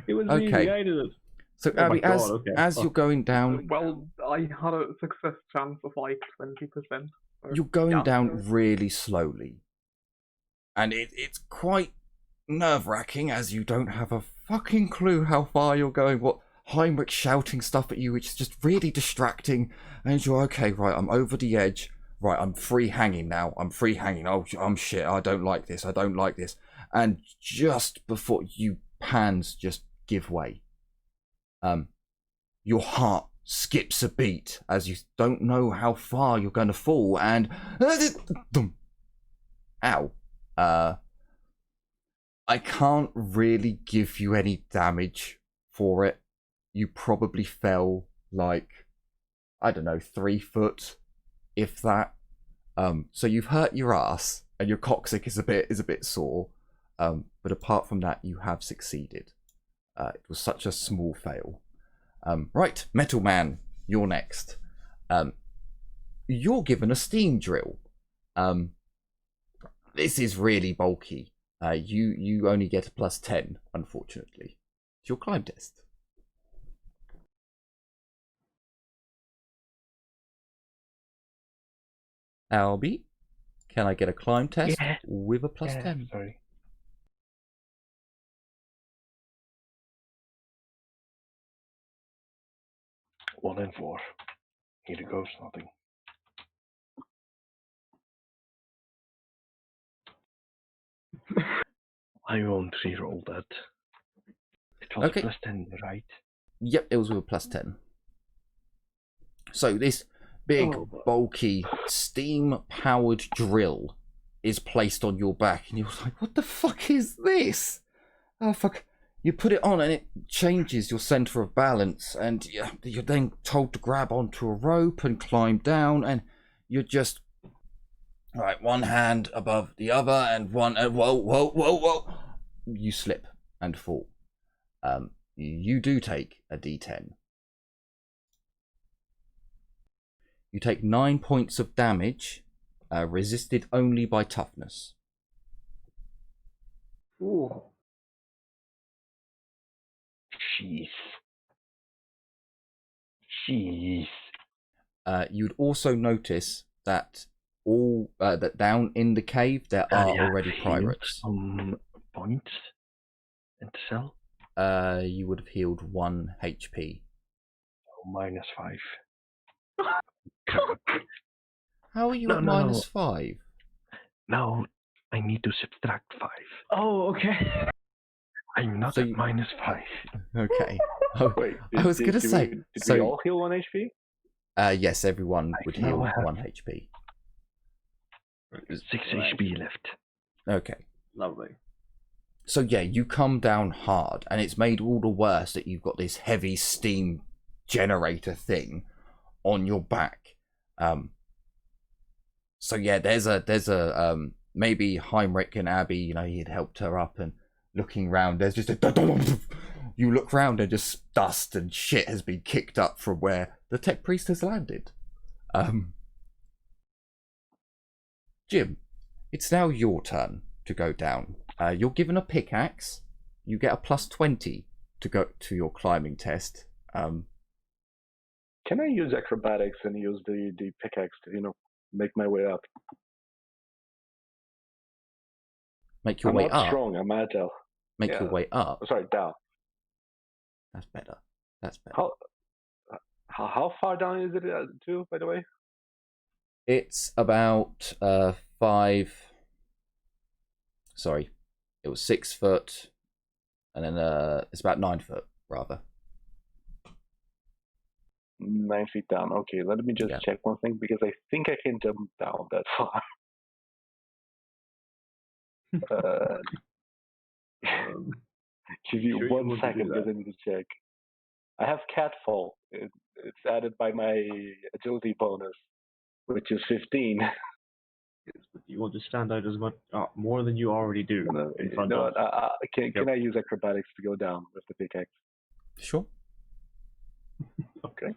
It was Okay. easy, I did it. So Oh Abby, my God, as you're going down, Well, I had a success chance of like 20%. you're going down really slowly, and it's quite nerve-wracking as you don't have a fucking clue how far you're going. What Heinrich's shouting stuff at you, which is just really distracting, and you're okay, right, I'm over the edge, right, I'm free hanging now, oh, I'm shit, I don't like this, and just before hands just give way, your heart skips a beat as you don't know how far you're going to fall, and ow. I can't really give you any damage for it. You probably fell like, I don't know, 3 foot, if that. So you've hurt your ass, and your coccyx is a bit sore. But apart from that, you have succeeded. It was such a small fail. Right, Metal Man, you're next. You're given a steam drill. This is really bulky. You only get a +10, unfortunately. It's your climb test. Albie, can I get a climb test with a +10? Sorry. One and 4. Here goes nothing. I won't re-roll that. It was Okay. +10, right? Yep, it was with a +10. So this big, bulky, steam-powered drill is placed on your back, and you're like, what the fuck is this? Oh, fuck. You put it on, and it changes your center of balance, and you're then told to grab onto a rope and climb down, and you're just... Right, one hand above the other, and one... whoa. You slip and fall. you do take a D10. You take 9 points of damage, resisted only by toughness. Ooh. Jeez. You'd also notice that that down in the cave there are already pirates. Points in the cell? You would have healed 1 HP. Oh, -5. How are you at -5? No, I need to subtract 5. Oh, okay. I'm not So at you- -5. Okay. Oh, Wait, I was going to say. Did So we all heal 1 HP? yes, everyone would now heal have 1 HP. 6 HP left. Okay. Lovely. So yeah, you come down hard, and it's made all the worse that you've got this heavy steam generator thing on your back. So yeah, there's a maybe Heinrich and Abby, you know, he had helped her up, and looking round, there's just a you look round and just dust and shit has been kicked up from where the tech priest has landed. Jim, it's now your turn to go down. You're given a pickaxe. You get a +20 to go to your climbing test. Can I use acrobatics and use the pickaxe to, make my way up? Make your I'm way not up. strong, I'm agile. Make Yeah. your way up. Sorry, down. That's better. That's better. How far down is it to, by the way? It's about 5. Sorry, it was 6 foot, and then it's about 9 foot rather. 9 feet down. Okay, let me just check one thing, because I think I can jump down that far. Give you Sure 1 second, because I need to check. I have catfall. It's added by my agility bonus, which is 15. You want to stand out as much more than you already do in front of. Can I use acrobatics to go down with the pickaxe? Sure. Okay.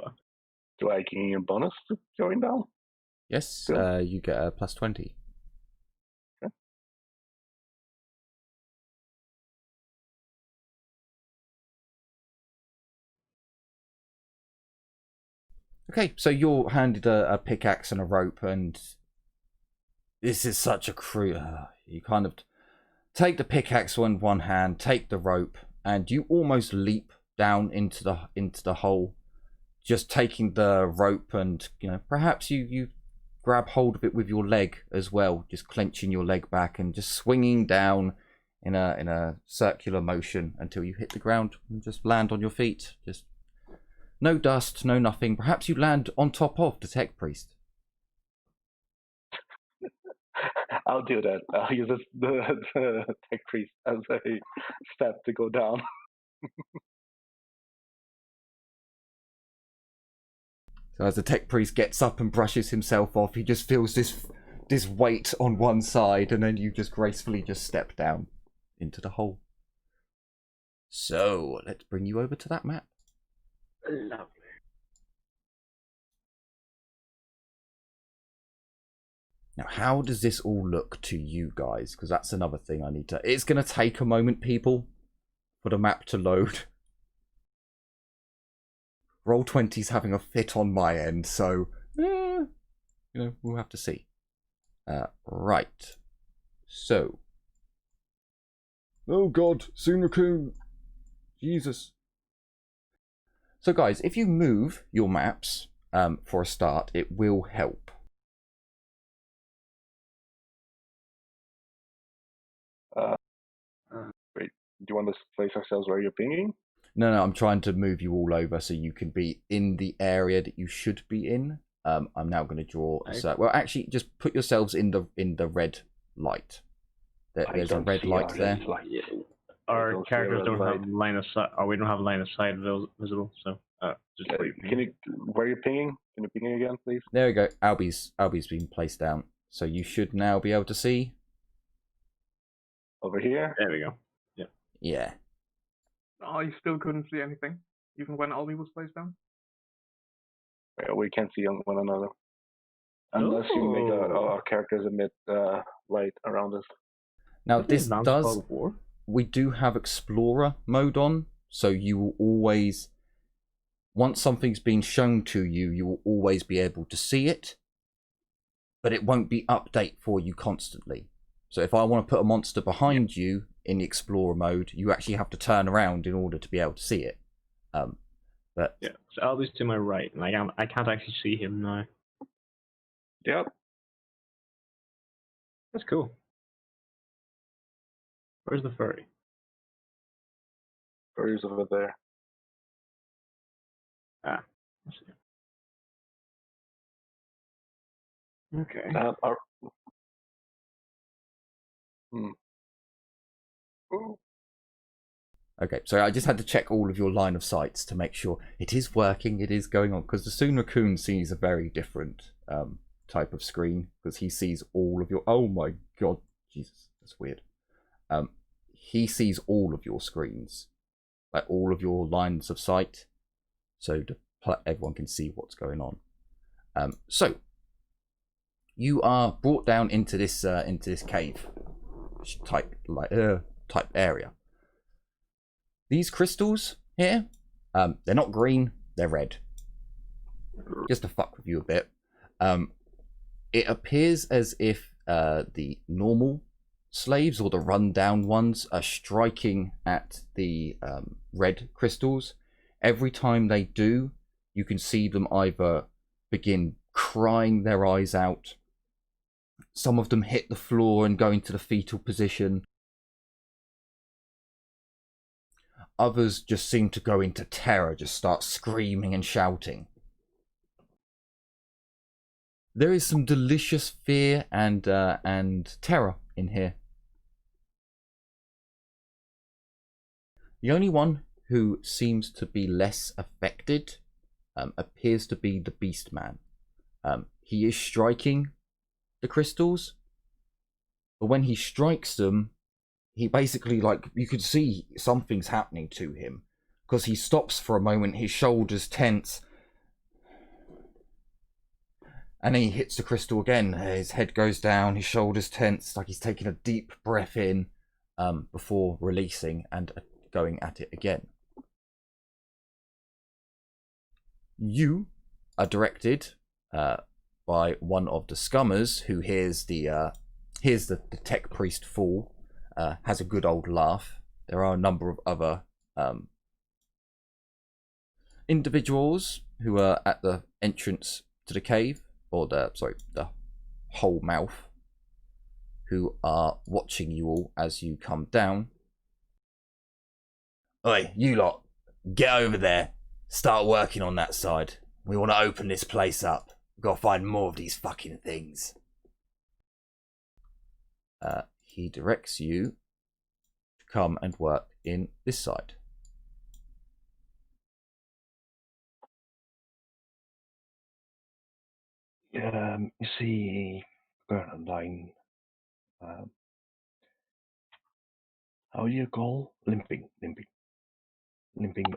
Do I gain a bonus to going down? Yes, Cool. you get a +20. Okay. Okay, so you're handed a pickaxe and a rope, and this is such a you kind of take the pickaxe in one hand, take the rope, and you almost leap down into the hole, just taking the rope, and perhaps you grab hold of it with your leg as well, just clenching your leg back and just swinging down in a circular motion until you hit the ground and just land on your feet. Just no dust, no nothing. Perhaps you land on top of the tech priest. I'll do that. I'll use the tech priest as a step to go down. So as the tech priest gets up and brushes himself off, he just feels this weight on one side, and then you just gracefully just step down into the hole. So let's bring you over to that map. Lovely. Now, how does this all look to you guys? Because that's another thing I need to... It's going to take a moment, people, for the map to load. Roll20's having a fit on my end, so... we'll have to see. Right. So... Oh god, Sunrakun! Jesus. So guys, if you move your maps for a start, it will help. Wait, do you want us to place ourselves where you're pinging? No, I'm trying to move you all over so you can be in the area that you should be in. I'm now going to draw a circle. Well, actually, just put yourselves in the red light. There's a red light there. Yeah. Our characters don't have line of sight, or we don't have line of sight visible. So just where are you pinging? Can you ping again, please? There we go. Albie's been placed down, so you should now be able to see. Over here. There we go. Yeah. Yeah. I still couldn't see anything, even when Albie was placed down. Yeah, we can't see one another. Unless you make our characters emit light around us. Now, this Advanced does... Call of War? We do have Explorer mode on, so you will always... Once something's been shown to you, you will always be able to see it, but it won't be update for you constantly. So if I want to put a monster behind you in the Explorer mode, you actually have to turn around in order to be able to see it. But yeah, so Albie's to my right, and I can't actually see him now. Yep. That's cool. Where's the furry? Furry's over there. Ah, let's see. Okay. okay, so I just had to check all of your line of sights to make sure it is working, it is going on, because the Soon Raccoon sees a very different type of screen, because he sees all of your... Oh my god, Jesus, that's weird. He sees all of your screens, like all of your lines of sight, so everyone can see what's going on. So you are brought down into this cave type area. These crystals here, they're not green, they're red. Just to fuck with you a bit. It appears as if the normal slaves or the rundown ones are striking at the red crystals. Every time they do, you can see them either begin crying their eyes out. Some of them hit the floor and go into the fetal position. Others just seem to go into terror, just start screaming and shouting. There is some delicious fear and terror in here. The only one who seems to be less affected appears to be the Beast Man. He is striking the crystals, but when he strikes them, he basically, like, you could see something's happening to him, because he stops for a moment, his shoulders tense, and then he hits the crystal again. His head goes down, his shoulders tense, like he's taking a deep breath in before releasing and going at it again. You are directed by one of the scummers who hears the tech priest fall, has a good old laugh. There are a number of other individuals who are at the entrance to the cave, or the whole mouth, who are watching you all as you come down. Oi, you lot, get over there. Start working on that side. We want to open this place up. We've got to find more of these fucking things. He directs you to come and work in this side. You see, line. How do you call limping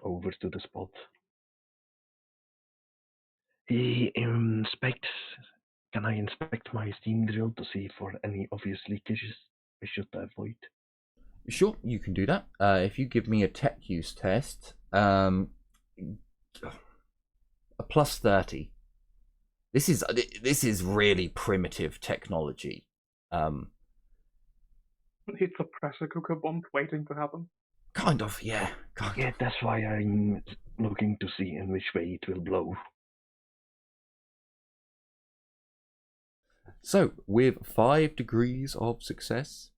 over to the spot. He inspects. Can I inspect my steam drill to see for any obvious leakages I should avoid? Sure, you can do that. If you give me a tech use test, a plus 30. This is really primitive technology. It's a pressure cooker bomb waiting to happen. Kind of, yeah. Yeah, that's why I'm looking to see in which way it will blow. So, with 5 degrees of success,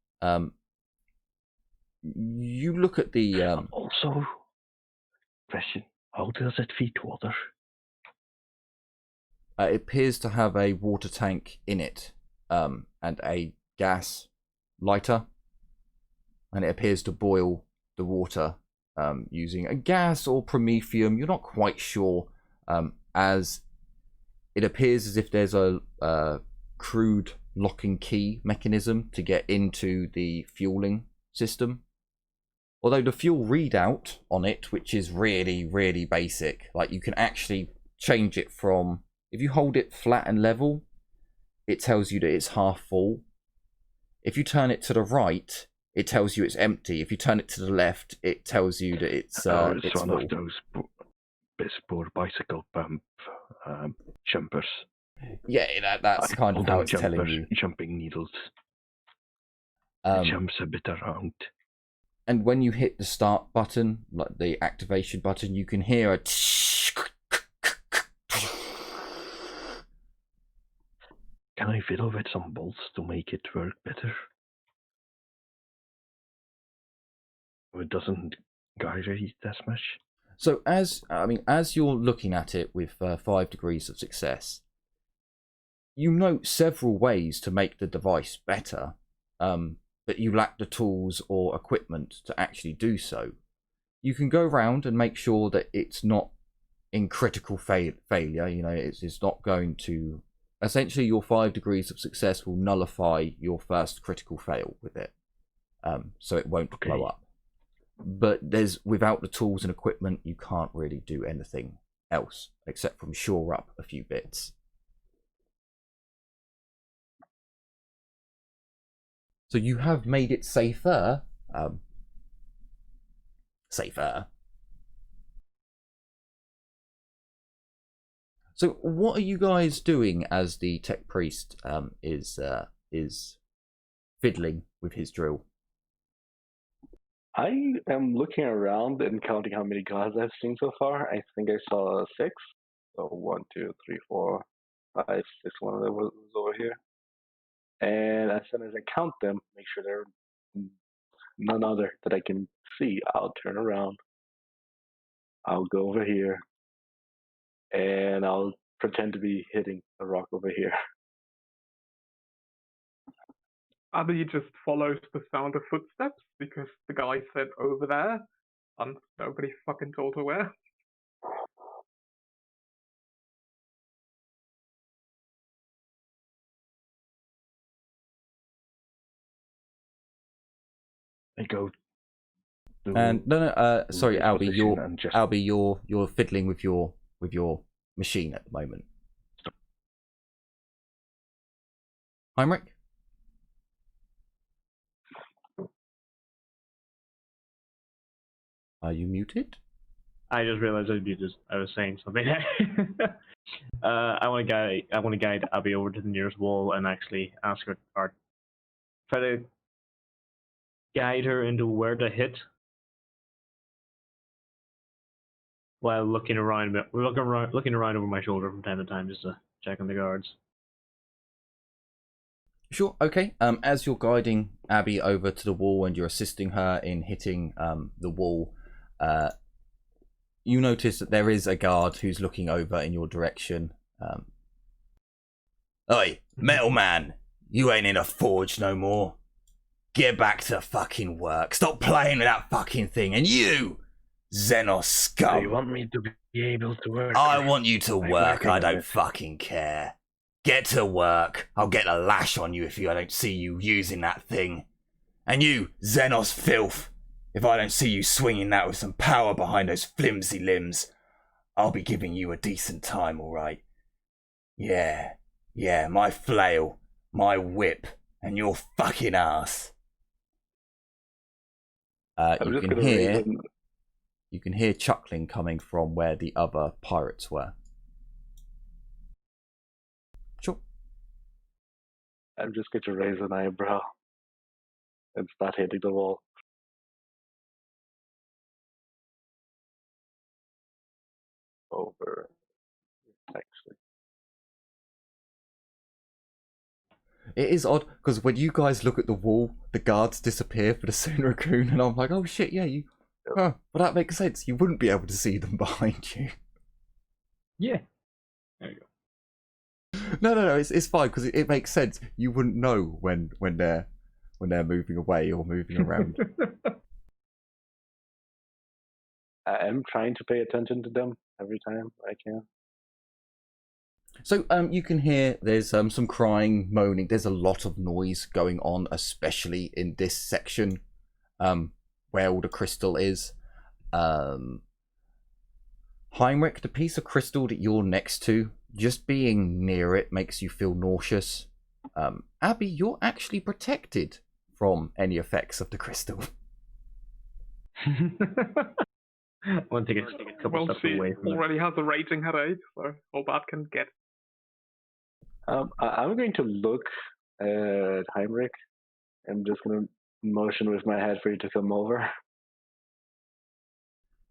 you look at the... Also, question, how does it feed water? It appears to have a water tank in it, and a gas lighter, and it appears to boil the water using a gas or promethium. You're not quite sure, as it appears as if there's a crude lock and key mechanism to get into the fueling system Although the fuel readout on it, which is really, really basic, like you can actually change it from, if you hold it flat and level, it tells you that it's half full. If you turn it to the right, it tells you it's empty. If you turn it to the left, it tells you that it's it's one full. of those poor bicycle pump jumpers. Yeah, that's kind of how it's telling you. Jumping needles. It jumps a bit around. And when you hit the start button, like the activation button, you can hear a Can I fiddle with some bolts to make it work better? It doesn't gyrate as much. So as you're looking at it with 5 degrees of success, you note several ways to make the device better, but you lack the tools or equipment to actually do so. You can go around and make sure that it's not in critical failure. You know, it's not going to... Essentially, your 5 degrees of success will nullify your first critical fail with it, so it won't blow up. But without the tools and equipment, you can't really do anything else except from shore up a few bits. So you have made it safer. So what are you guys doing as the tech priest is fiddling with his drill? I am looking around and counting how many gods I've seen so far. I think I saw 6. So 1, 2, 3, 4, 5, 6. One of them was over here. And as soon as I count them, make sure there are none other that I can see, I'll turn around. I'll go over here. And I'll pretend to be hitting a rock over here. Abby just follows the sound of footsteps because the guy said over there, and nobody fucking told her where. I go. And sorry, Albie, you're fiddling with your machine at the moment. Heinrich? Are you muted? I just realized I was muted. I was saying something. I want to guide Abby over to the nearest wall and actually ask her, or try to guide her into where to hit, while looking around over my shoulder from time to time just to check on the guards. Sure, okay. As you're guiding Abby over to the wall and you're assisting her in hitting the wall, you notice that there is a guard who's looking over in your direction. Oi, metal man, you ain't in a forge no more. Get back to fucking work. Stop playing with that fucking thing. And you, Xenos scum. You want me to be able to work? I want you to work. I don't fucking care. Get to work. I'll get a lash on you if I don't see you using that thing. And you, Xenos filth, if I don't see you swinging that with some power behind those flimsy limbs, I'll be giving you a decent time, all right? Yeah, my flail, my whip, and your fucking ass. You can hear chuckling coming from where the other pirates were. Sure. I'm just going to raise an eyebrow and start hitting the wall. Over. Actually. It is odd because when you guys look at the wall, the guards disappear for the Sooner Raccoon, and I'm like, oh shit, yeah, you. Huh, well, that makes sense. You wouldn't be able to see them behind you. Yeah. There you go. No, it's fine because it makes sense. You wouldn't know when they're moving away or moving around. I'm trying to pay attention to them every time I can. So you can hear there's some crying, moaning. There's a lot of noise going on, especially in this section. where all the crystal is. Heinrich, the piece of crystal that you're next to, just being near it makes you feel nauseous. Abby, you're actually protected from any effects of the crystal. I want to take a couple steps away from it. Already has a raging headache, so all that can get. I'm going to look at Heinrich. I'm just going to motion with my head for you to come over.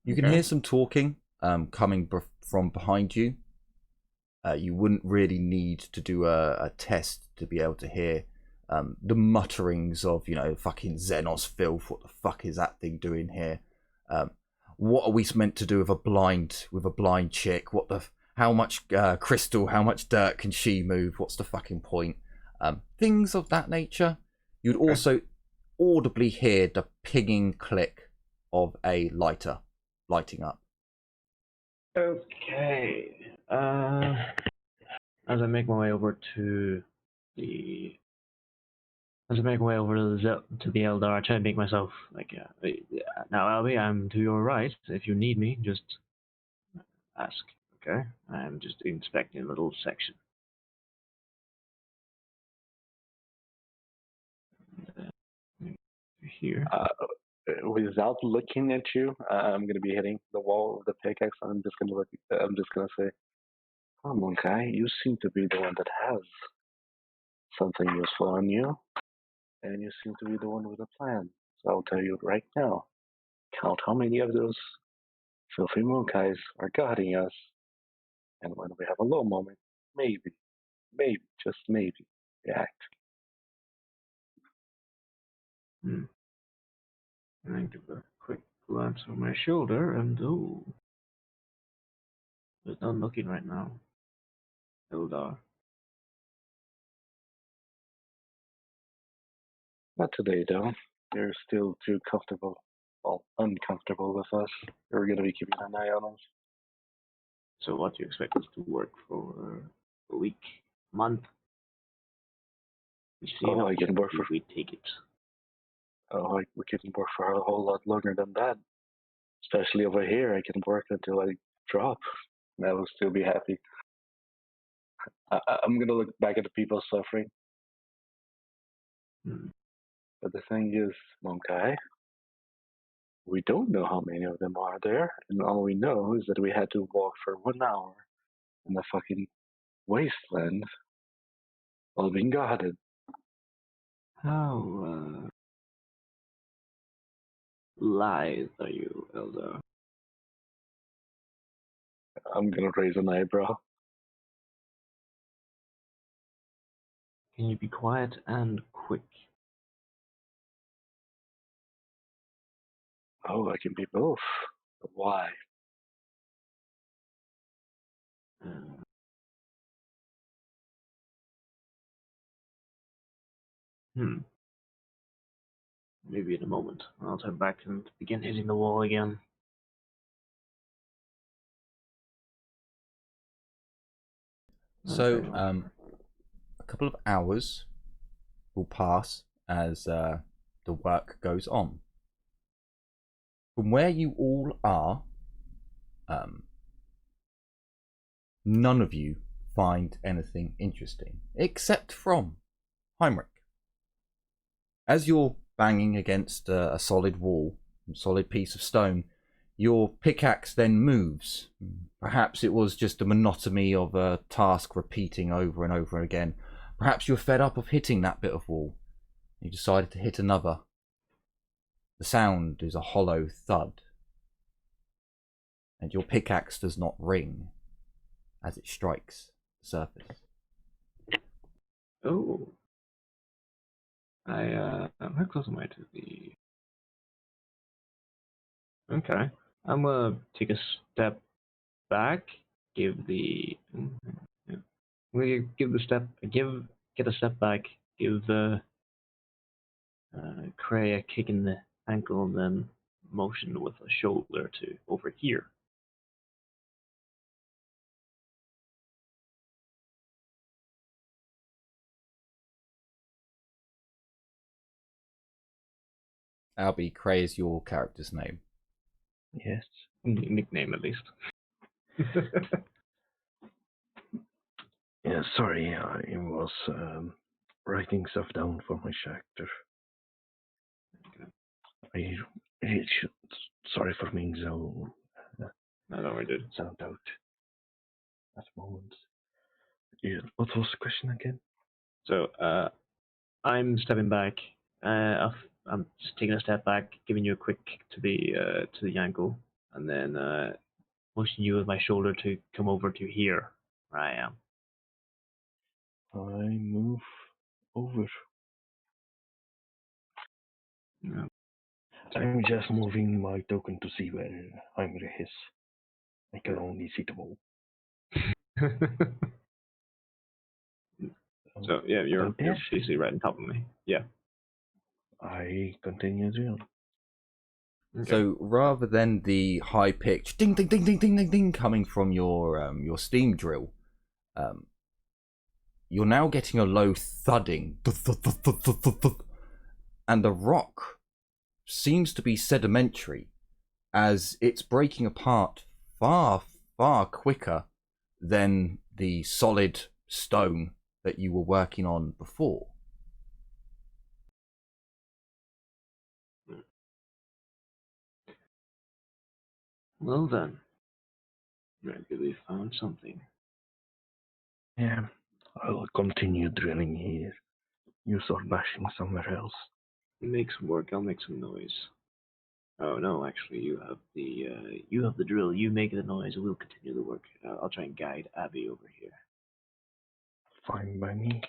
You can hear some talking coming from behind you. You wouldn't really need to do a test to be able to hear the mutterings of, fucking Xenos filth. What the fuck is that thing doing here? What are we meant to do with a blind chick? How much crystal? How much dirt can she move? What's the fucking point? Things of that nature. You'd also audibly hear the pinging click of a lighter lighting up. Okay. As I make my way over to the Eldar, I try to make myself now, Albie, I'm to your right. If you need me, just ask. Okay, I'm just inspecting a little section. Here. Without looking at you, I'm going to be hitting the wall with the pickaxe. I'm just going to say, "Come on, guy, you seem to be the one that has something useful on you, and you seem to be the one with a plan. So I'll tell you right now, count how many of those filthy Monkey's are guarding us, and when we have a low moment, maybe, just maybe, react." I give a quick glance over my shoulder, and there's none looking right now. Eldar. Not today, though. They're still too comfortable, uncomfortable with us. We're going to be keeping an eye on us. So what do you expect us to work for a week, month? We see I can work for. We take it. We can work for a whole lot longer than that. Especially over here, I can work until I drop, and I will still be happy. I'm gonna look back at the people suffering. But the thing is, Monkai, we don't know how many of them are there, and all we know is that we had to walk for 1 hour in the fucking wasteland while being guarded. How lithe are you, Eldar? I'm gonna raise an eyebrow. Can you be quiet and quick? Oh, I can be both. But why? Maybe in a moment. I'll turn back and begin hitting the wall again. So, a couple of hours will pass as the work goes on. From where you all are, none of you find anything interesting, except from Heinrich. As you're banging against a solid wall, a solid piece of stone, your pickaxe then moves. Perhaps it was just the monotony of a task repeating over and over again. Perhaps you're fed up of hitting that bit of wall. You decided to hit another. The sound is a hollow thud, and your pickaxe does not ring as it strikes the surface. Oh. How close am I to the... Okay. I'm gonna take a step back, get a step back, give Cray a kick in the ankle, and then motion with a shoulder to over here. Albie, Cray is your character's name. Yes. Nickname at least. Yeah, sorry, I was writing stuff down for my character. I really should. Sorry for being so I know I did. sound out at the moment. Yeah, what was the question again? So, I'm stepping back. I'm just taking a step back, giving you a quick kick to the ankle, and then motioning you with my shoulder to come over to here, where I am. I move over. Yeah. I'm just moving my token to see where Heinrich is. I can only see the wall. So yeah, you're basically right on top of me. Yeah. I continue doing. Okay. So rather than the high pitched ding ding ding ding ding ding ding coming from your steam drill, you're now getting a low thudding, and the rock seems to be sedimentary, as it's breaking apart far quicker than the solid stone that you were working on before. Well then, maybe we found something. Yeah, I'll continue drilling here. You start bashing somewhere else. Make some work. I'll make some noise. Oh no, actually, you have the drill. You make the noise. We'll continue the work. I'll try and guide Abby over here. Fine by me.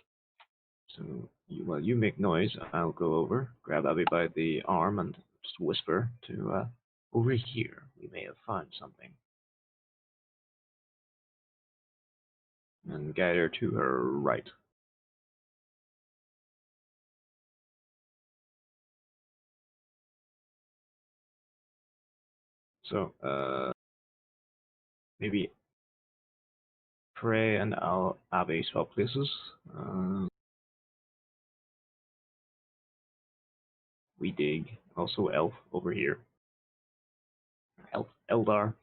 So while you make noise, I'll go over, grab Abby by the arm, and just whisper to over here. We may have found something, and guide her to her right. So maybe Prey and Abby swap places. We dig. Also Elf over here. Eldar.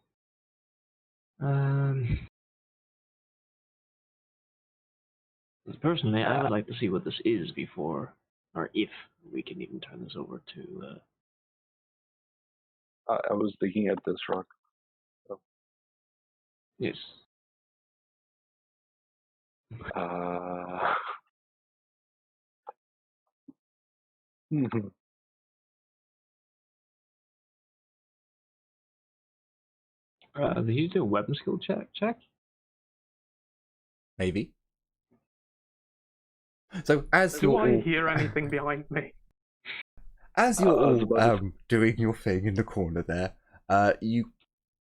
Personally, I would like to see what this is before, or if we can even turn this over to. I was digging at this rock. So. Yes. Did you do a weapon skill check? Maybe. So as Do you're I all, hear anything behind me? as you're all doing your thing in the corner there, you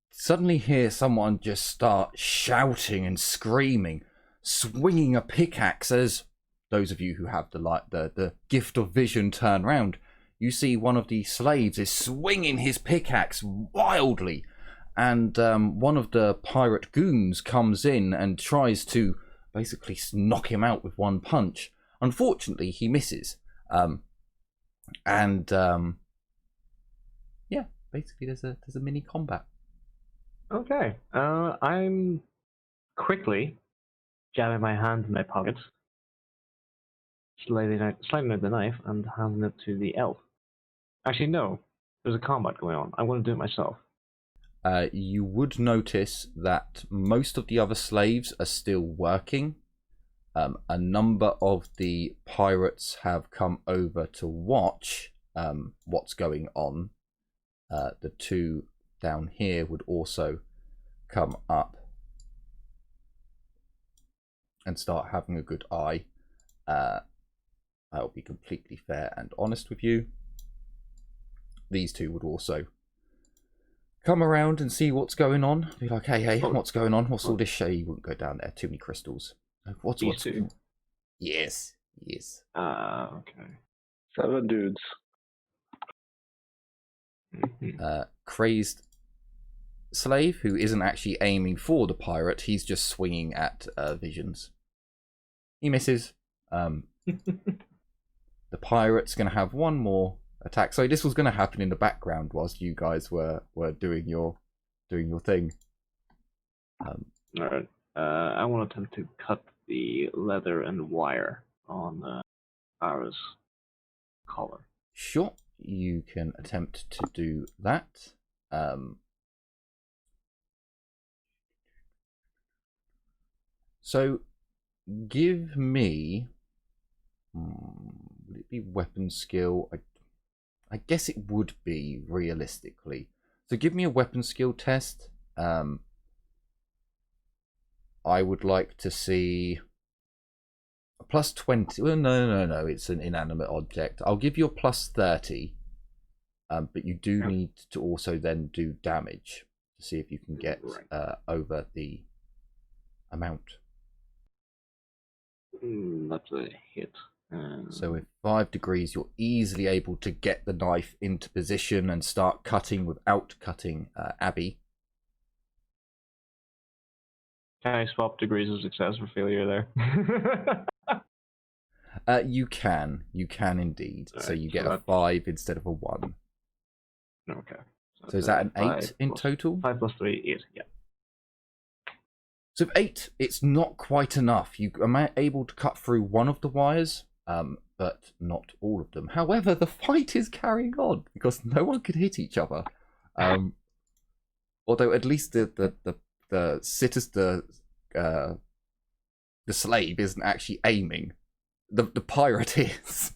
suddenly hear someone just start shouting and screaming, swinging a pickaxe. As those of you who have the gift of vision turn round, you see one of the slaves is swinging his pickaxe wildly, and one of the pirate goons comes in and tries to basically knock him out with one punch. Unfortunately, he misses. Yeah, basically there's a mini combat. Okay. I'm quickly jabbing my hand in my pocket, sliding out the knife, and handing it to the elf. Actually, no. There's a combat going on. I'm going to do it myself. You would notice that most of the other slaves are still working. A number of the pirates have come over to watch what's going on. The two down here would also come up and start having a good eye. I'll be completely fair and honest with you. These two would also come around and see what's going on. Be like, hey, what's going on? What's all this shit? You wouldn't go down there. Too many crystals. What's two? Yes. Okay. 7 dudes. Crazed slave who isn't actually aiming for the pirate. He's just swinging at visions. He misses. The pirate's going to have one more attack. So this was going to happen in the background whilst you guys were doing your thing. All right. I want to attempt to cut the leather and wire on Ara's collar. Sure, you can attempt to do that. So give me, would it be weapon skill? I guess it would be realistically. So give me a weapon skill test. I would like to see a plus 20. Well, no. It's an inanimate object. I'll give you a plus 30. But you do need to also then do damage to see if you can get over the amount. That's a hit. So with 5 degrees, you're easily able to get the knife into position and start cutting without cutting Abby. Can I swap degrees of success for failure there? You can indeed. Right, so you get a 5 instead of a 1. Okay. So is that an 8 in total? 5 plus 3 is, yeah. So with 8, it's not quite enough. You are able to cut through one of the wires, but not all of them. However, the fight is carrying on because no one can hit each other. Although at least the slave isn't actually aiming. The pirate is.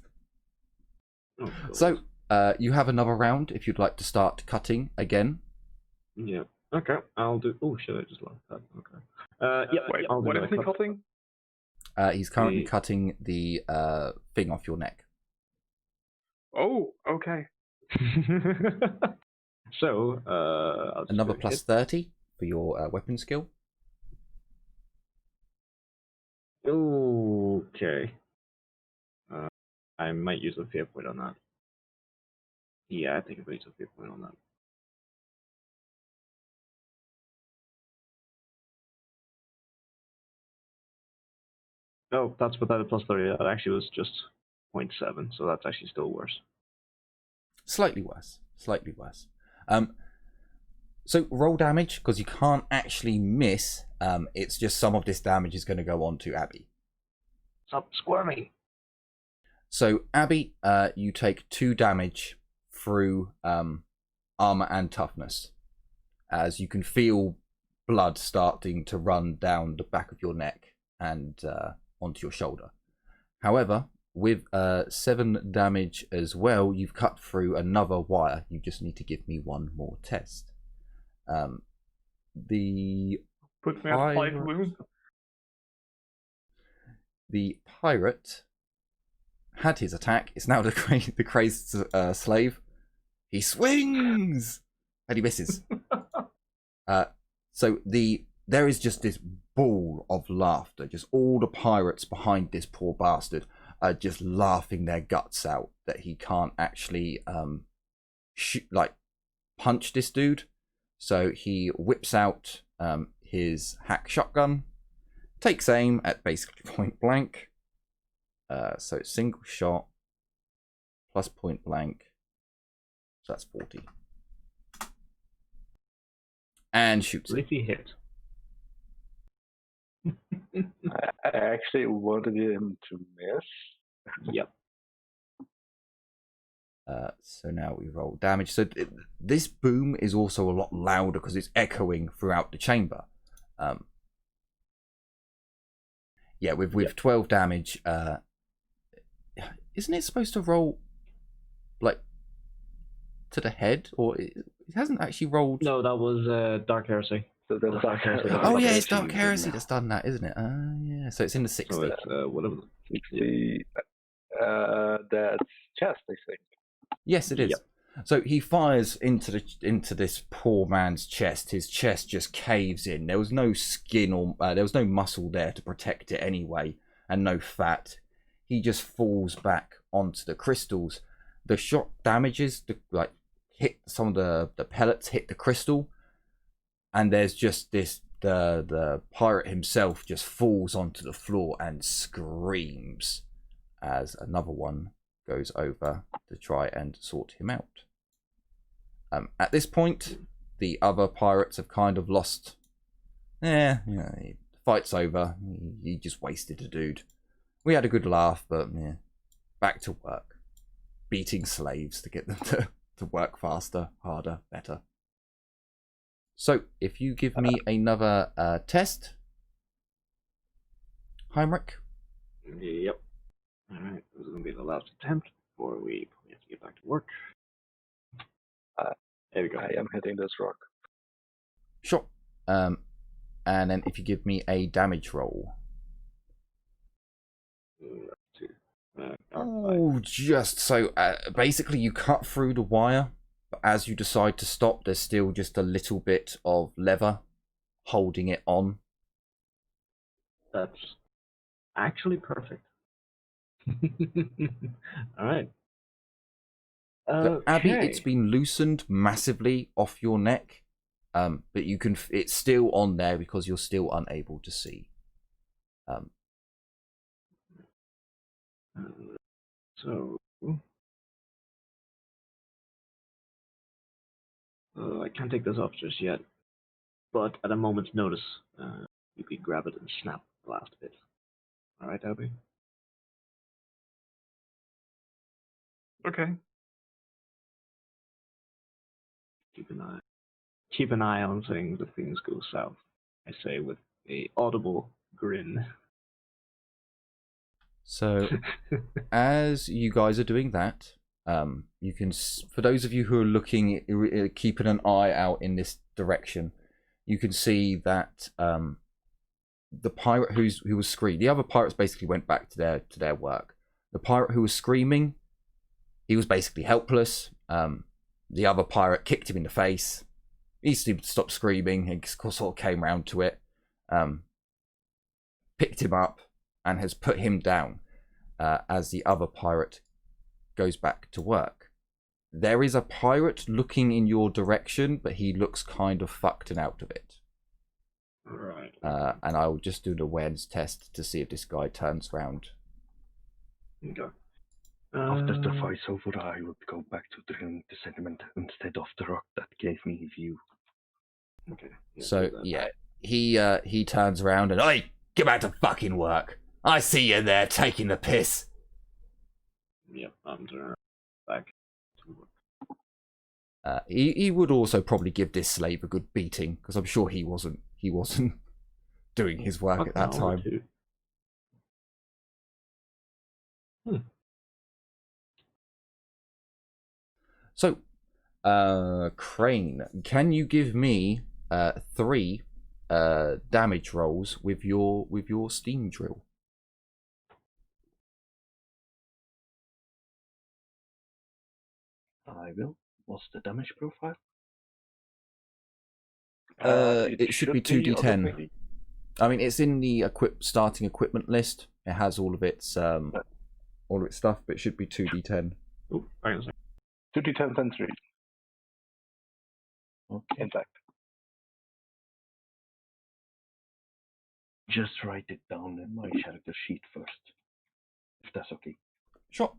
Oh, so you have another round if you'd like to start cutting again. Yeah. Okay. I'll do. Oh shit! I just lost that. Okay. Yeah. Wait, I'll do what is that. he cutting? He's currently cutting the thing off your neck. Oh, okay. So, Another plus 30 for your weapon skill. Okay. I might use a fear point on that. Yeah, I think I'm going to use a fear point on that. Oh, that's without a plus 30. That actually was just 0.7, so that's actually still worse. Slightly worse. Slightly worse. So roll damage, because you can't actually miss. It's just some of this damage is going to go on to Abby. Stop squirming. So Abby, you take 2 damage through armor and toughness, as you can feel blood starting to run down the back of your neck and onto your shoulder. However, with 7 damage as well, you've cut through another wire. You just need to give me one more test. The Puts me at 5 wounds. The pirate had his attack. It's now the crazed slave. He swings and he misses. So there is just this ball of laughter. Just all the pirates behind this poor bastard are just laughing their guts out that he can't actually punch this dude. So he whips out his hack shotgun, takes aim at basically point blank. So single shot plus point blank. So that's 40. And shoots it. If he hit. I actually wanted him to miss. Yep. So now we roll damage. So this boom is also a lot louder because it's echoing throughout the chamber. Yeah, with 12 damage, isn't it supposed to roll like to the head, or it hasn't actually rolled? No, that was Dark Heresy. So that's Dark Heresy. Oh yeah, it's Dark Heresy that's done that, isn't it? Yeah. So it's in the 60. So it's, whatever. 60. That's chest, I think. Yes, it is. Yep. So he fires into this poor man's chest. His chest just caves in. There was no skin or there was no muscle there to protect it anyway, and no fat. He just falls back onto the crystals. The shot damages hit some of the pellets hit the crystal, and there's just this the pirate himself just falls onto the floor and screams as another one goes over to try and sort him out. At this point, the other pirates have kind of lost. The fight's over. He just wasted a dude. We had a good laugh, but back to work. Beating slaves to get them to work faster, harder, better. So, if you give me another test, Heinrich. Yep. Alright, this is going to be the last attempt before we have to get back to work. There we go. I am hitting this rock. Sure. And then if you give me a damage roll. Just so basically you cut through the wire, but as you decide to stop, there's still just a little bit of leather holding it on. That's actually perfect. Alright. So, Abby, it's been loosened massively off your neck, but you can. It's still on there because you're still unable to see. So I can't take this off just yet, but at a moment's notice, you could grab it and snap the last bit. All right, Abby. Okay. Keep an eye on things if things go south. I say with a audible grin. So, as you guys are doing that, you can, for those of you who are looking, keeping an eye out in this direction, you can see that the pirate who was screaming, the other pirates basically went back to their work. The pirate who was screaming, he was basically helpless. The other pirate kicked him in the face. He stopped screaming and sort of came round to it, picked him up, and has put him down as the other pirate goes back to work. There is a pirate looking in your direction, but he looks kind of fucked and out of it. Right. And I will just do an awareness test to see if this guy turns round. Okay. After the fight's over, I would go back to drink the sediment instead of the rock that gave me view. Okay. So he turns around and, "Oi, get back to fucking work. I see you there taking the piss." Yep, I'm turning back to work. He would also probably give this slave a good beating, because I'm sure he wasn't doing his work at that time. So, Crane, can you give me 3 damage rolls with your steam drill? I will. What's the damage profile? It should be 2d10. I mean, it's in the starting equipment list. It has all of its stuff, but it should be 2d10. Oh, hang on a second. 2d10 and 3. Okay. In fact. Just write it down in my character sheet first, if that's okay. Sure.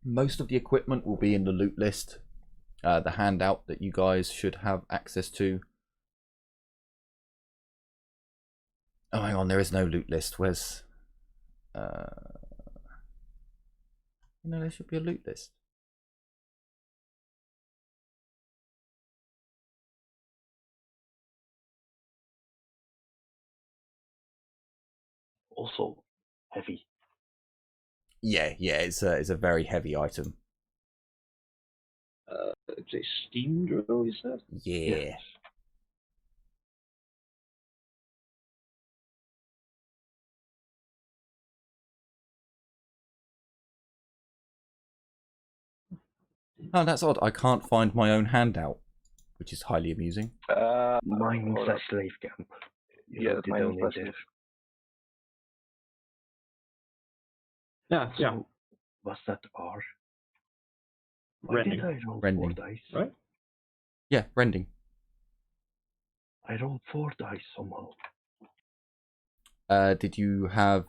Most of the equipment will be in the loot list, the handout that you guys should have access to. Oh, hang on, there is no loot list. Where's... there should be a loot list. Also, heavy. Yeah, it's a very heavy item. It's a steam drill, you said? Yeah. Yes. Oh, that's odd. I can't find my own handout, which is highly amusing. Mine's a slave camp. You wrote it mine down is in a there. slave. Yeah. So, was that R? Why Rending. did I roll Rending. 4 dice? Right? Yeah, rending. I rolled 4 dice somehow. Did you have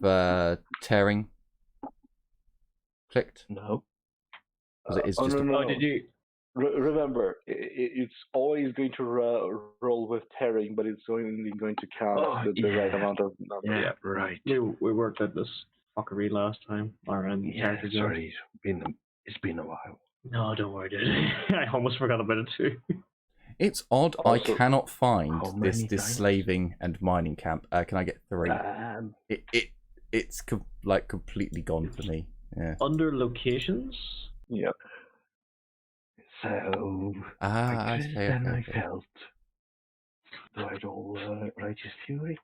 tearing clicked? No. Because it is Oh, just no, Oh, no. did you? Remember, it's always going to roll with tearing, but it's only going to count the right amount of numbers. Yeah, right. We worked at this fuckery last time. Yeah, Character build. sorry. It's been a while. No, don't worry, dude. I almost forgot about it too. It's odd. I Also, cannot find how this many times? slaving and mining camp. Can I get 3? Um, It's like completely gone for me. Yeah. Under locations? Yep. so, Ah, I guess okay, then okay, I okay. felt. Do I roll Righteous Fury?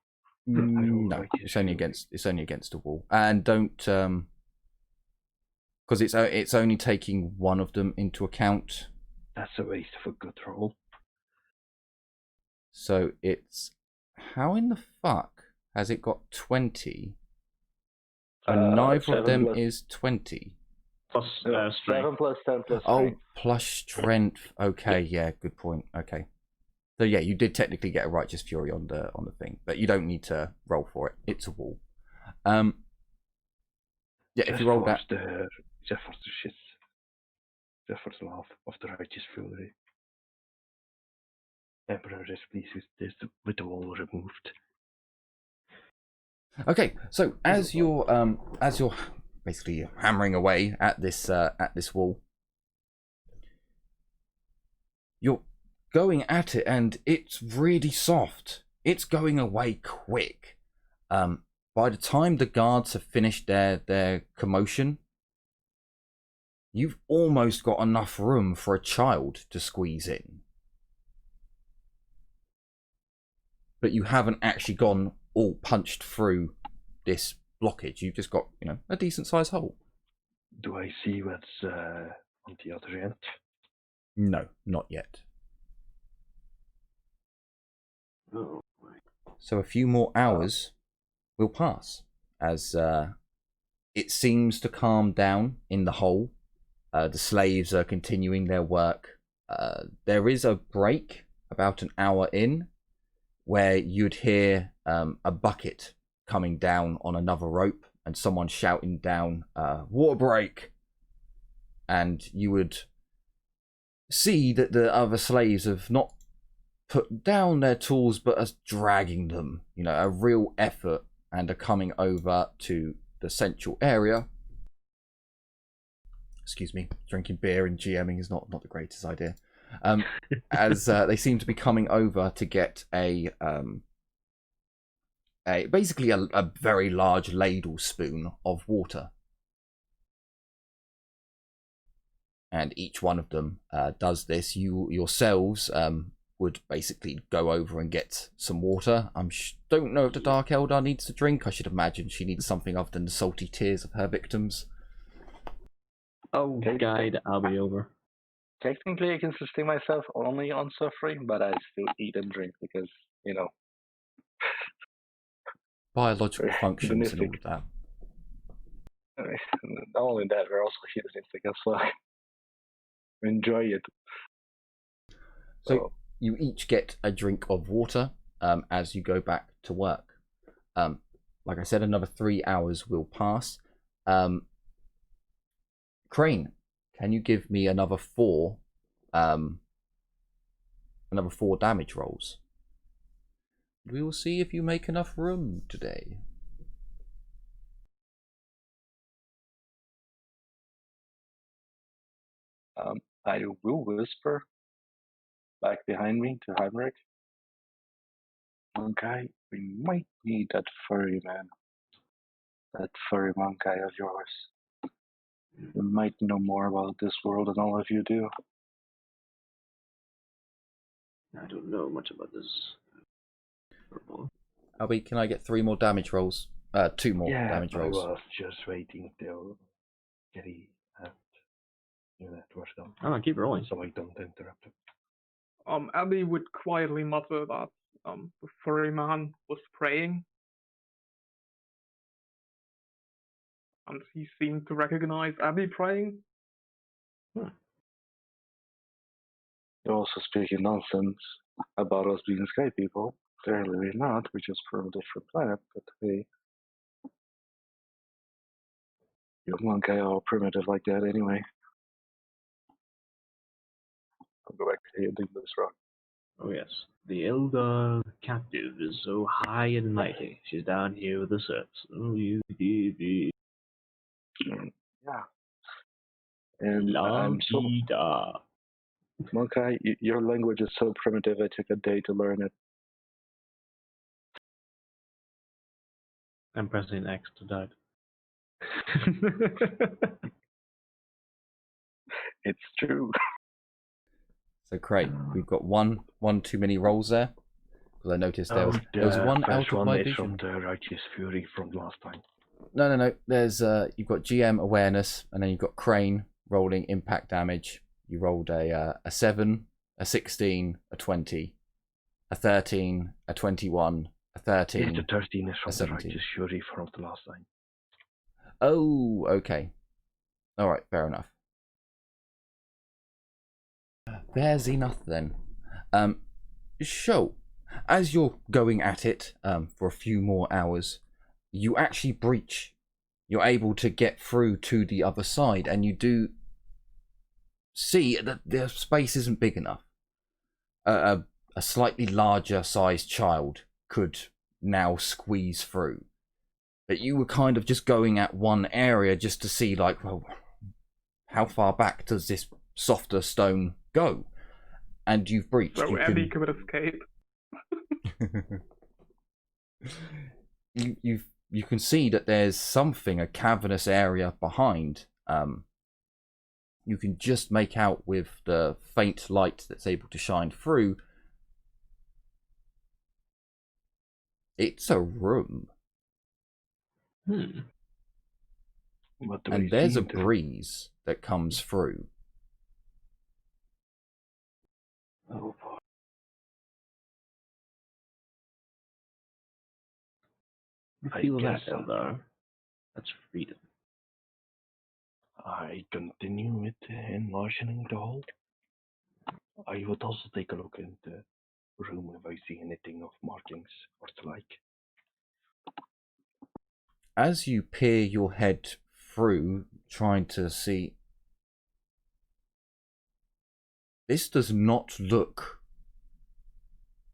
No, Righteous it's only Fury. against a wall, and don't because it's only taking one of them into account. That's a waste of a good roll. So it's how in the fuck has it got 20? And neither of 7 them plus- is 20. Plus No, strength. 7 plus 10 plus Oh, strength. plus strength. Okay, yeah, good point. Okay. So yeah, you did technically get a righteous fury on the thing, but you don't need to roll for it. It's a wall. Yeah, if you roll that, Just for the shit. Just for the laugh of the Righteous Fury. Emperor is pleased with the wall removed. okay. So as you're basically hammering away at this wall, you're going at it, and it's really soft. It's going away quick. By the time the guards have finished their commotion, you've almost got enough room for a child to squeeze in. But you haven't actually gone all punched through this blockage. You've just got, a decent sized hole. Do I see what's on the other end? No, not yet. Oh. So a few more hours will pass as it seems to calm down in the hole. The slaves are continuing their work. There is a break about an hour in where you'd hear a bucket coming down on another rope and someone shouting down, "Water break!" And you would see that the other slaves have not put down their tools but are dragging them. A real effort, and are coming over to the central area. Excuse me, drinking beer and GMing is not the greatest idea. As they seem to be coming over to get basically a very large ladle spoon of water. And each one of them does this. You yourselves would basically go over and get some water. I don't know if the Dark Eldar needs to drink. I should imagine she needs something other than the salty tears of her victims. Oh, guide, I'll be over. Technically, I can sustain myself only on suffering, but I still eat and drink because, Biological functions and all Benefic. of that. Not only that, we're also hedonistic as well. Enjoy it. So you each get a drink of water as you go back to work. Like I said, another 3 hours will pass. Crane, can you give me another 4 damage rolls? We will see if you make enough room today. I will whisper back behind me to Heinrich. Monkey, we might need that furry man. That furry monkey of yours. You might know more about this world than all of you do. I don't know much about this. Albie, can I get 3 more damage rolls? 2 more damage rolls. I was just waiting till Gary and that was done. Oh, keep rolling. So I don't interrupt him. Abby would quietly mutter that the furry man was praying, and he seemed to recognize Abby praying. You're also speaking nonsense about us being sky people. Clearly we're not. We just from a different planet. But hey, you monkey are primitive like that anyway. I'll go back to here and dig this rock. Oh yes, the elder captive is so high and mighty. She's down here with the serfs. Oh, you did. Yeah. And I'm so La-dee-da. Monkey, your language is so primitive. I took a day to learn it. I'm pressing X to type. It's true. So great. We've got one too many rolls there. Because I noticed there was one out of my vision. From the Righteous Fury from last time. No. There's you've got GM awareness, and then you've got Crane rolling impact damage. You rolled a 7, a 16, a 20, a 13, a 21, a 13. Yes, the 13 is from the 17. Righteous Fury from the last time. Oh, okay. All right, fair enough. There's enough then. So, as you're going at it for a few more hours, you actually breach. You're able to get through to the other side, and you do see that the space isn't big enough. A slightly larger sized child could now squeeze through. But you were kind of just going at one area just to see, like, well, how far back does this softer stone go? And you've breached. So Eddie could escape. You can see that there's something, a cavernous area behind. You can just make out with the faint light that's able to shine through. It's a room. Hmm. And there's a breeze that comes through. Oh boy. I feel that, Eldar. That's freedom. I continue with enlarging the hole. I would also take a look in the room if I see anything of markings or the like. As you peer your head through, trying to see, this does not look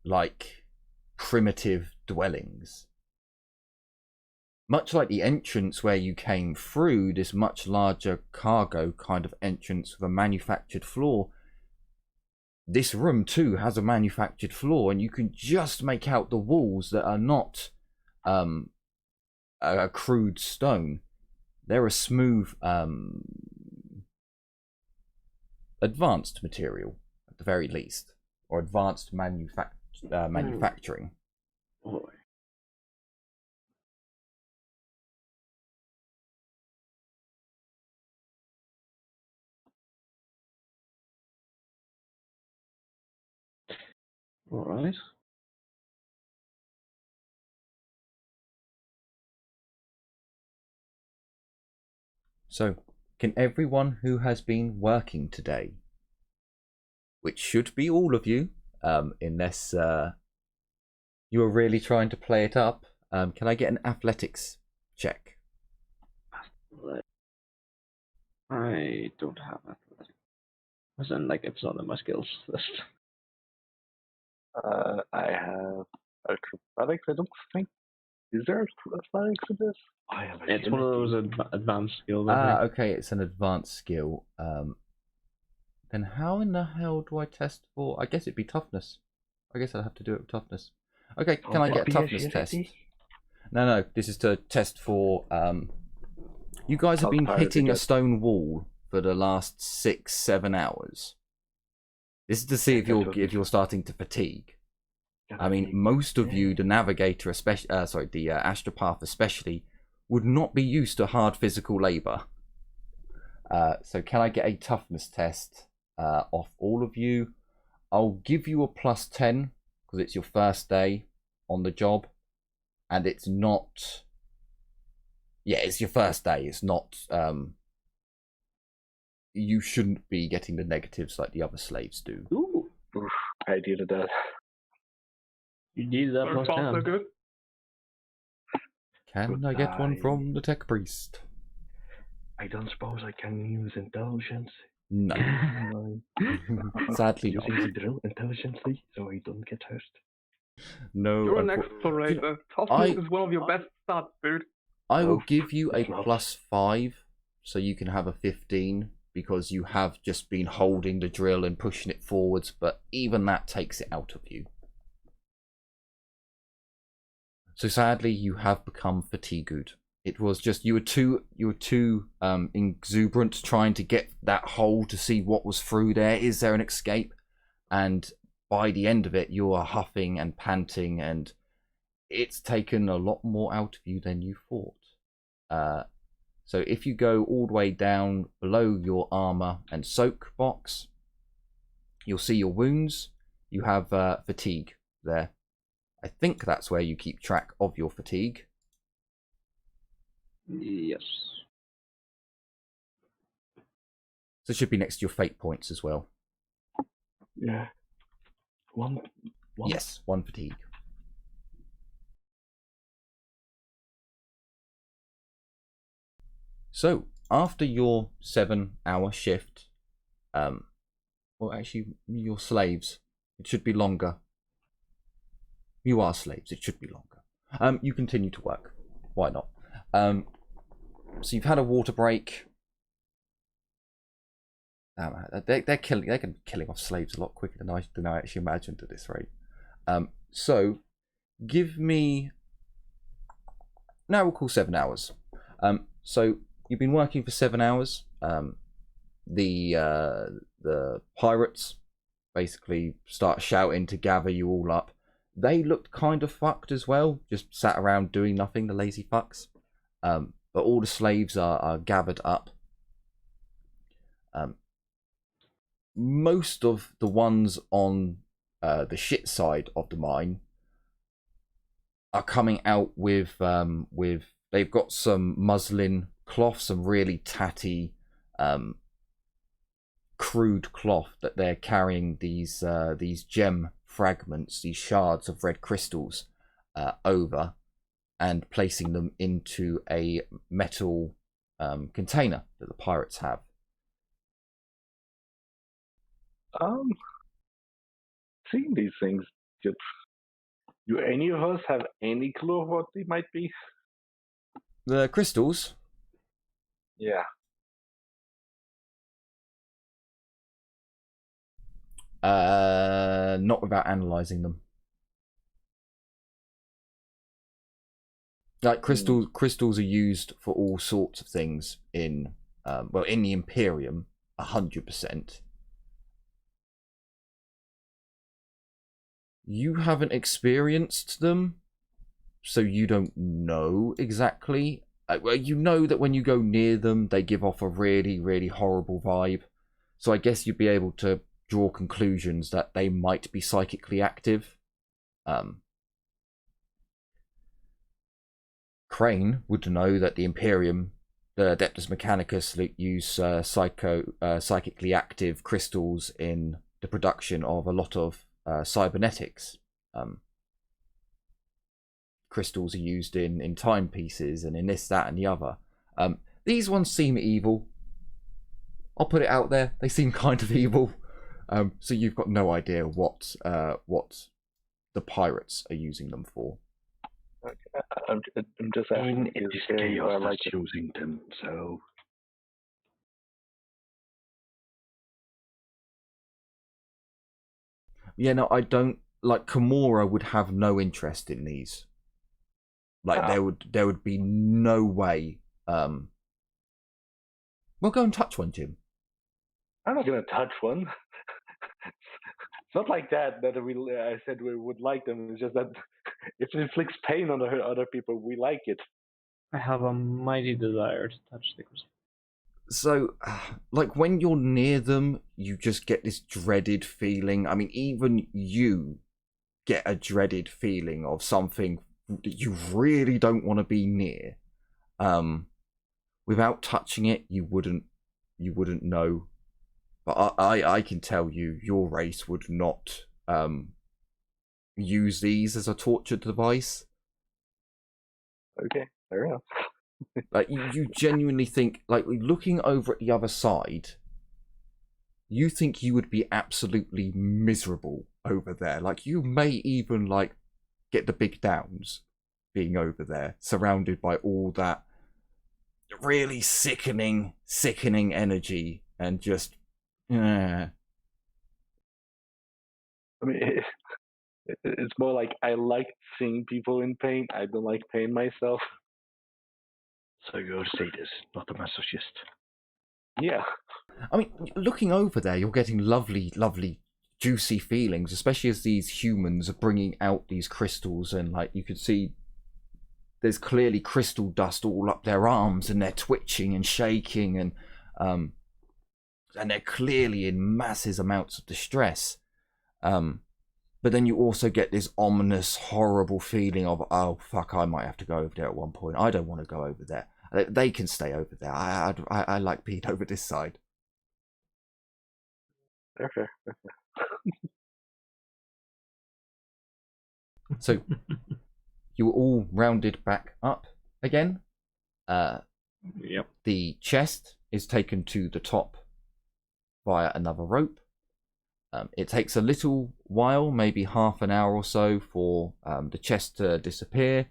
like primitive dwellings. Much like the entrance where you came through, this much larger cargo kind of entrance with a manufactured floor, this room too has a manufactured floor, and you can just make out the walls that are not a crude stone. They're a smooth, advanced material, at the very least, or advanced manufacturing. Boy. All right. So, can everyone who has been working today, which should be all of you, unless you are really trying to play it up, can I get an athletics check? I don't have athletics. As in, like, it's not in my skills list. I have acrobatics. I don't think. Is there athletics in this? I have It's one of those advanced skills. I think. Okay, it's an advanced skill. Then how in the hell do I test for? I guess it'd be toughness. I guess I'll have to do it with toughness. Okay, can I get a toughness test? No, this is to test for. You guys have been hitting a stone wall for the last 6-7 hours. This is to see if you're starting to fatigue. I mean, most of you, the navigator, especially, the astropath especially, would not be used to hard physical labor. So can I get a toughness test off all of you? I'll give you a +10 because it's your first day on the job, and it's not. Yeah, it's your first day. It's not. You shouldn't be getting the negatives like the other slaves do. Ooh. I needed that. You need that So plus far, so 10. good. Can I get one from the tech priest? I don't suppose I can use intelligence. No. Sadly not. Using the drill intelligently, so I don't get hurt. No. You're an explorator. Toughness is one of your best stats, dude. I will No, give you a it's not. +5, so you can have a 15, because you have just been holding the drill and pushing it forwards, but even that takes it out of you. So sadly, you have become fatigued. It was just you were too exuberant trying to get that hole to see what was through there. Is there an escape? And by the end of it, you are huffing and panting, and it's taken a lot more out of you than you thought. So if you go all the way down below your armor and soak box, you'll see your wounds. You have fatigue there. I think that's where you keep track of your fatigue. Yes. So it should be next to your fate points as well. Yeah. One. Yes, 1 fatigue. So after your 7-hour shift, well, actually, you're slaves. It should be longer. You are slaves. It should be longer. You continue to work. Why not? So you've had a water break. They're killing off slaves a lot quicker than I actually imagined at this rate. So give me. Now we'll call 7 hours. So you've been working for 7 hours. The pirates basically start shouting to gather you all up. They looked kind of fucked as well, just sat around doing nothing, the lazy fucks. But all the slaves are gathered up. Most of the ones on the shit side of the mine are coming out with they've got some muslin cloth, some really tatty crude cloth that they're carrying these gem fragments, these shards of red crystals over, and placing them into a metal container that the pirates have. Seeing these things, do any of us have any clue of what they might be? The crystals? Yeah. Not without analysing them. Like crystals are used for all sorts of things in in the Imperium, 100%. You haven't experienced them, so you don't know exactly. You know that when you go near them, they give off a really, really horrible vibe. So I guess you'd be able to draw conclusions that they might be psychically active. Crane would know that the Imperium, the Adeptus Mechanicus, use psychically active crystals in the production of a lot of cybernetics. Crystals are used in timepieces and in this, that, and the other. These ones seem evil. I'll put it out there. They seem kind of evil. So you've got no idea what the pirates are using them for. I'm just asking. It is chaos that's using them, so. Yeah, no, I don't. Like, Kimura would have no interest in these. Like, there would be no way. Well, go and touch one, Jim. I'm not gonna touch one. It's not like that I said we would like them. It's just that if it inflicts pain on other people, we like it. I have a mighty desire to touch the crystal. So, like, when you're near them, you just get this dreaded feeling. I mean, even you get a dreaded feeling of something that you really don't want to be near. Without touching it, you wouldn't know. But I can tell you, your race would not use these as a torture device. Okay, fair enough. Like you genuinely think, like looking over at the other side, you think you would be absolutely miserable over there. Like you may even like get the big downs being over there, surrounded by all that really sickening energy and just. I mean, it's more like I like seeing people in pain. I don't like pain myself. So you're a sadist, not a masochist. Yeah. I mean, looking over there, you're getting lovely, juicy feelings, especially as these humans are bringing out these crystals, and like you can see, there's clearly crystal dust all up their arms, and they're twitching and shaking, and they're clearly in massive amounts of distress. But then you also get this ominous, horrible feeling of, oh fuck, I might have to go over there at one point. I don't want to go over there. They can stay over there. I like being over this side. Okay. So you were all rounded back up again. Yep. The chest is taken to the top via another rope. It takes a little while, maybe half an hour or so, for the chest to disappear.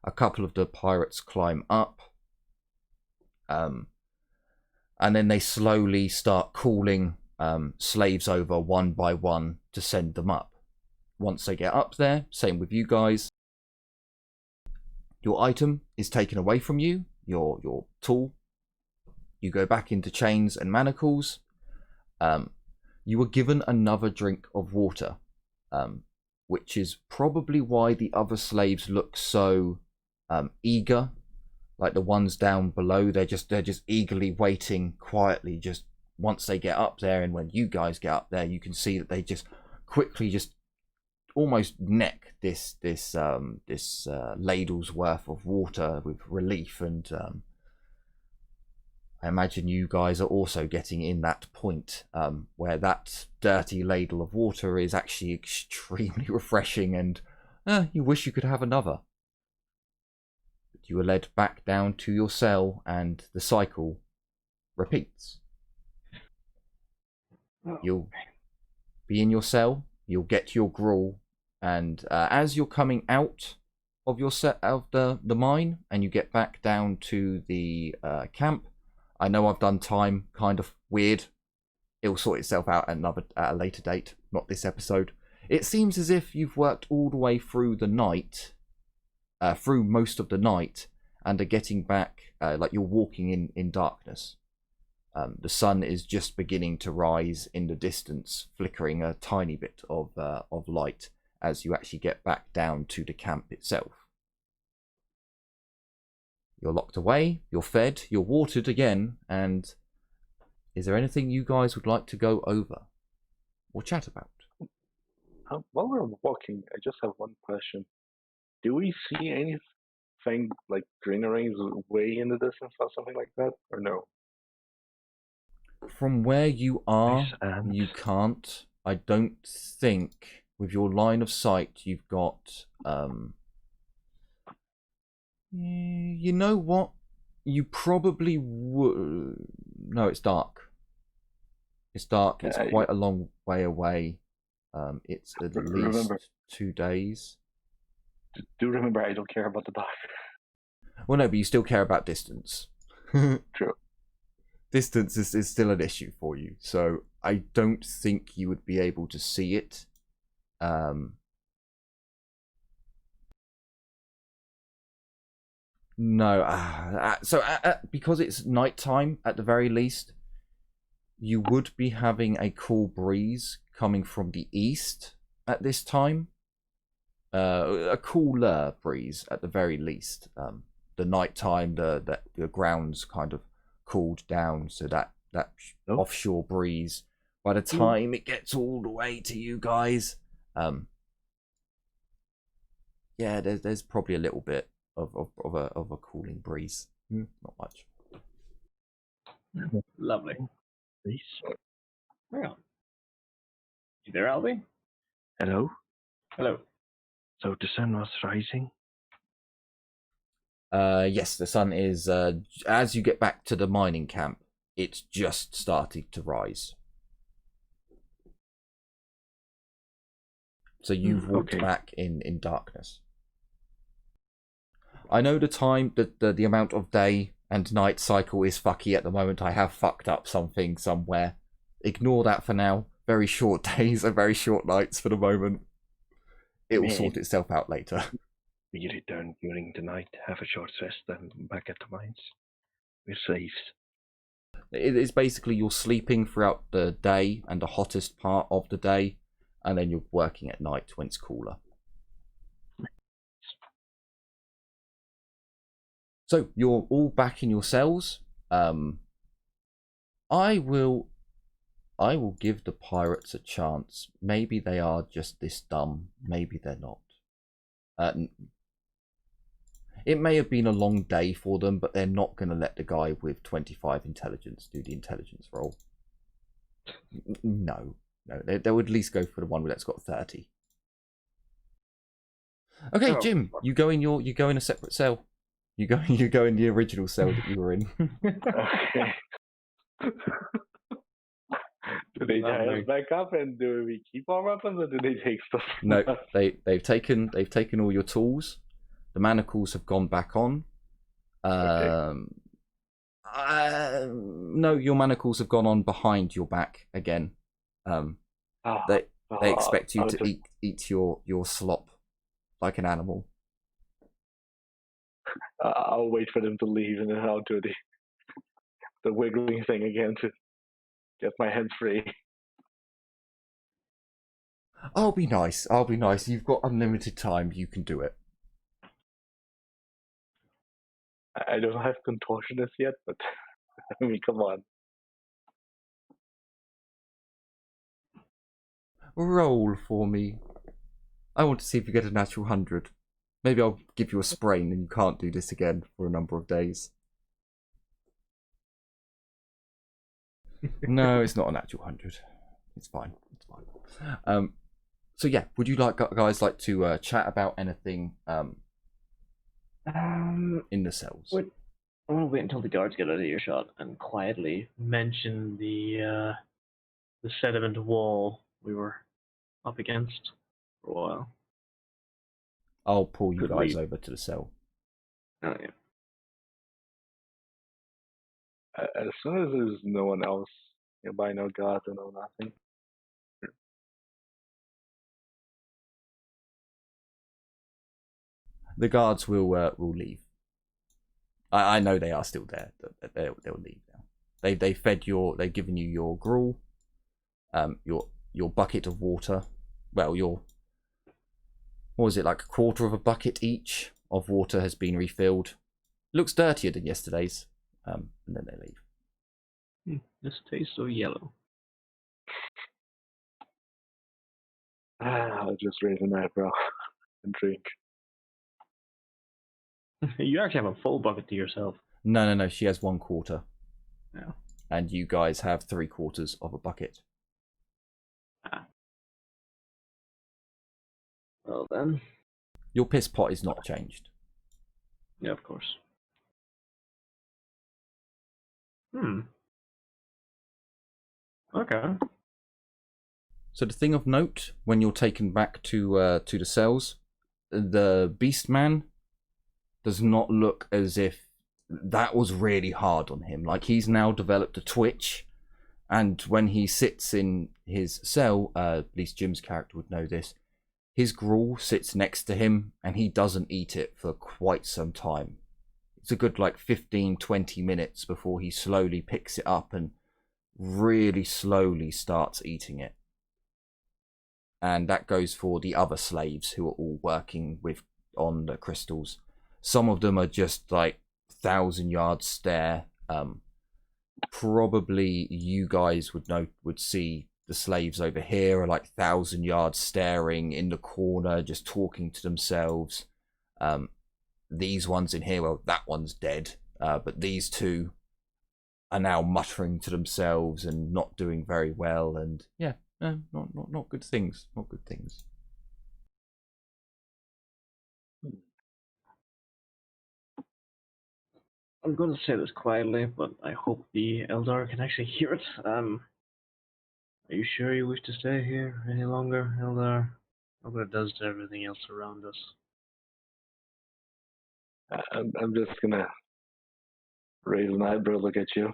A couple of the pirates climb up. And then they slowly start calling slaves over one by one to send them up. Once they get up there, same with you guys. Your item is taken away from you, your tool. You go back into chains and manacles. You were given another drink of water, which is probably why the other slaves look so eager. Like the ones down below, they're just eagerly waiting quietly. Just once they get up there, and when you guys get up there, you can see that they just quickly just almost neck this ladle's worth of water with relief, and I imagine you guys are also getting in that point where that dirty ladle of water is actually extremely refreshing, and you wish you could have another. But you are led back down to your cell, and the cycle repeats. You'll be in your cell, you'll get your gruel, and as you're coming out of your set of the mine, and you get back down to the camp, I know I've done time kind of weird. It'll sort itself out at a later date, not this episode. It seems as if you've worked all the way through the night, through most of the night, and are getting back like you're walking in darkness. The sun is just beginning to rise in the distance, flickering a tiny bit of light as you actually get back down to the camp itself. You're locked away, you're fed, you're watered again, and is there anything you guys would like to go over or chat about? While we're walking, I just have one question. Do we see anything like greenery way in the distance or something like that, or no? From where you are, Nice, and you can't. I don't think with your line of sight you've got you know what? You probably would. No, it's dark. It's dark. It's quite a long way away. It's at least remember, 2 days. do remember, I don't care about the dark. Well, no, but you still care about distance. True. Distance is still an issue for you, so I don't think you would be able to see it. No, so because it's nighttime at the very least, you would be having a cool breeze coming from the east at this time. A cooler breeze at the very least. The nighttime, the ground's kind of cooled down, so that offshore breeze, by the time it gets all the way to you guys, yeah, there's probably a little bit of a cooling breeze. Not much. Lovely. please. Well, you there, Albie? Hello? Hello. So the sun was rising? Yes, the sun is, as you get back to the mining camp, it's just started to rise. So you've walked back in darkness. I know the time, the amount of day and night cycle is fucky at the moment. I have fucked up something somewhere. Ignore that for now. Very short days and very short nights for the moment. It will sort itself out later. We return during the night, have a short rest, and back at the mines. We're safe. It is basically you're sleeping throughout the day and the hottest part of the day, and then you're working at night when it's cooler. So you're all back in your cells. I will give the pirates a chance. Maybe they are just this dumb. Maybe they're not. It may have been a long day for them, but they're not going to let the guy with 25 intelligence do the intelligence roll. No. They would at least go for the one that's got 30. Okay, Jim, you go in a separate cell. You go in the original cell that you were in. Okay. Do they tie us back up, and do we keep our weapons, or do they take stuff? No, they've taken all your tools. The manacles have gone back on. No, your manacles have gone on behind your back again. They expect you to eat your slop like an animal. I'll wait for them to leave, and then I'll do the wiggling thing again to get my hands free. I'll be nice. You've got unlimited time. You can do it. I don't have contortionist yet, but I mean, come on. Roll for me. I want to see if you get a natural 100. Maybe I'll give you a sprain and you can't do this again for a number of days. No, it's not a natural 100. It's fine. So yeah, would you guys like to chat about anything in the cells? I want to wait until the guards get out of earshot and quietly mention the sediment wall we were up against for a while. I'll pull you guys over to the cell. Oh yeah. As soon as there's no one else nearby, no guards or no nothing. The guards will leave. I know they are still there. They'll leave now. They've given you your gruel, your bucket of water. Well, what was it, like a quarter of a bucket each of water has been refilled. Looks dirtier than yesterday's. And then they leave. This tastes so yellow. I'll just raise an eyebrow and drink. You actually have a full bucket to yourself. No. She has 1/4. Yeah. And you guys have 3/4 of a bucket. Well then. Your piss pot is not changed. Yeah, of course. Okay. So the thing of note, when you're taken back to the cells, the beast man does not look as if that was really hard on him. Like, he's now developed a twitch, and when he sits in his cell, at least Jim's character would know this, his gruel sits next to him and he doesn't eat it for quite some time. It's a good 15-20 minutes before he slowly picks it up and really slowly starts eating it. And that goes for the other slaves who are all working on the crystals. Some of them are just 1,000-yard stare. Probably you guys would see the slaves over here are 1,000-yard staring in the corner, just talking to themselves. These ones in here, well, that one's dead. But these two are now muttering to themselves and not doing very well. And yeah, no, not good things. Not good things. I'm going to say this quietly, but I hope the Eldar can actually hear it. Are you sure you wish to stay here any longer, Eldar? What does to everything else around us? I'm just gonna raise an eyebrow, look at you.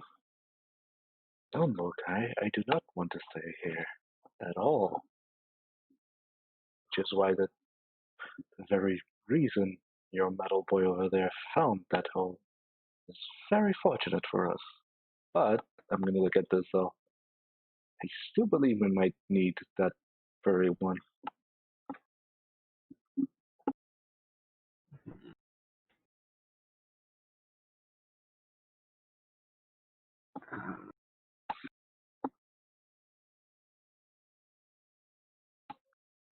Don't look, I do not want to stay here at all. Which is why the very reason your metal boy over there found that hole is very fortunate for us. But I'm gonna look at this though. I still believe we might need that furry one.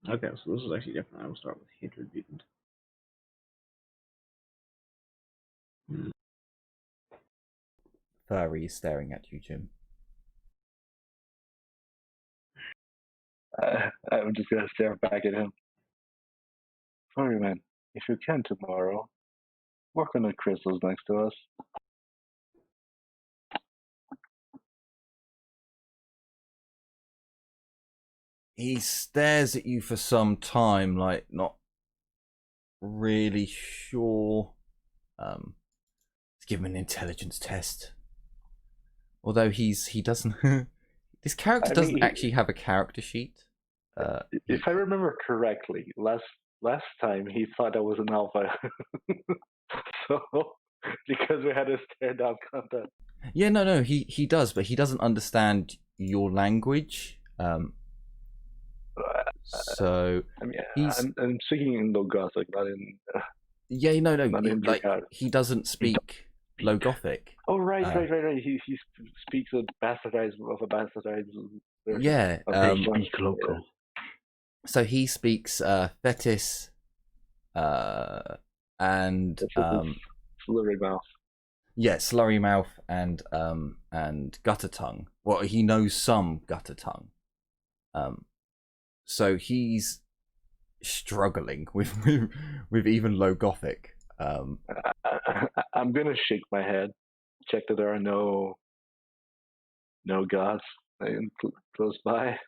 Okay, so this is actually different. I will start with Hatred Mutant. Furry is staring at you, Jim. I'm just gonna stare back at him. Furry man, if you can tomorrow, work on the crystals next to us. He stares at you for some time, like not really sure. Let's give him an intelligence test. Although he doesn't. This character doesn't actually have a character sheet. If I remember correctly, last time he thought I was an alpha, so because we had a stare down contest. Yeah, no, he does, but he doesn't understand your language. So I mean, I'm speaking in Low Gothic, not in. Yeah, no, not in like he doesn't speak Low Gothic. Oh right. He speaks a bastardized version. Yeah, speak local. So he speaks Thetis, and slurry mouth. Yeah, slurry mouth and gutter tongue. Well, he knows some gutter tongue. So he's struggling with even Low Gothic. I'm gonna shake my head, check that there are no gods close by.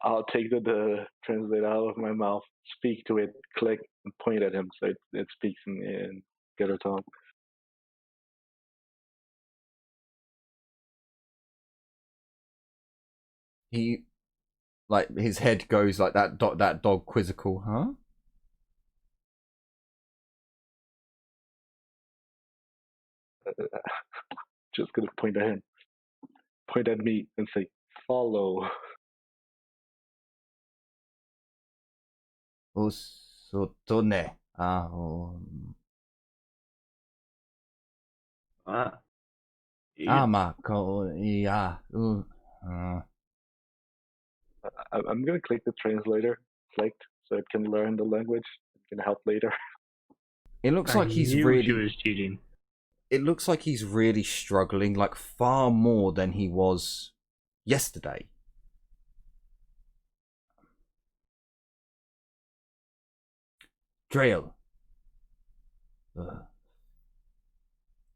I'll take the translator out of my mouth, speak to it, click, and point at him so it speaks in gutter tongue. He, like, his head goes like that dog quizzical, huh? Just gonna point at him, point at me, and say, "Follow." Usotone. I'm gonna click the translator, clicked, so it can learn the language. It can help later. It looks like he's He really. was cheating. It looks like he's really struggling, like far more than he was yesterday. Trail.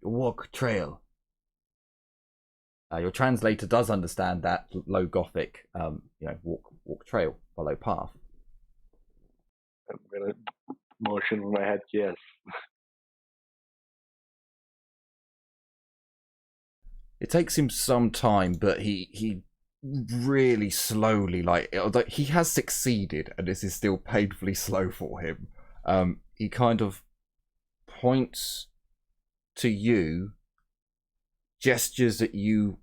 Walk trail. Your translator does understand that Low Gothic. Walk trail, follow path. I'm gonna motion with my head, yes. It takes him some time, but he really slowly, like, although he has succeeded, and this is still painfully slow for him. He kind of points to you, gestures that you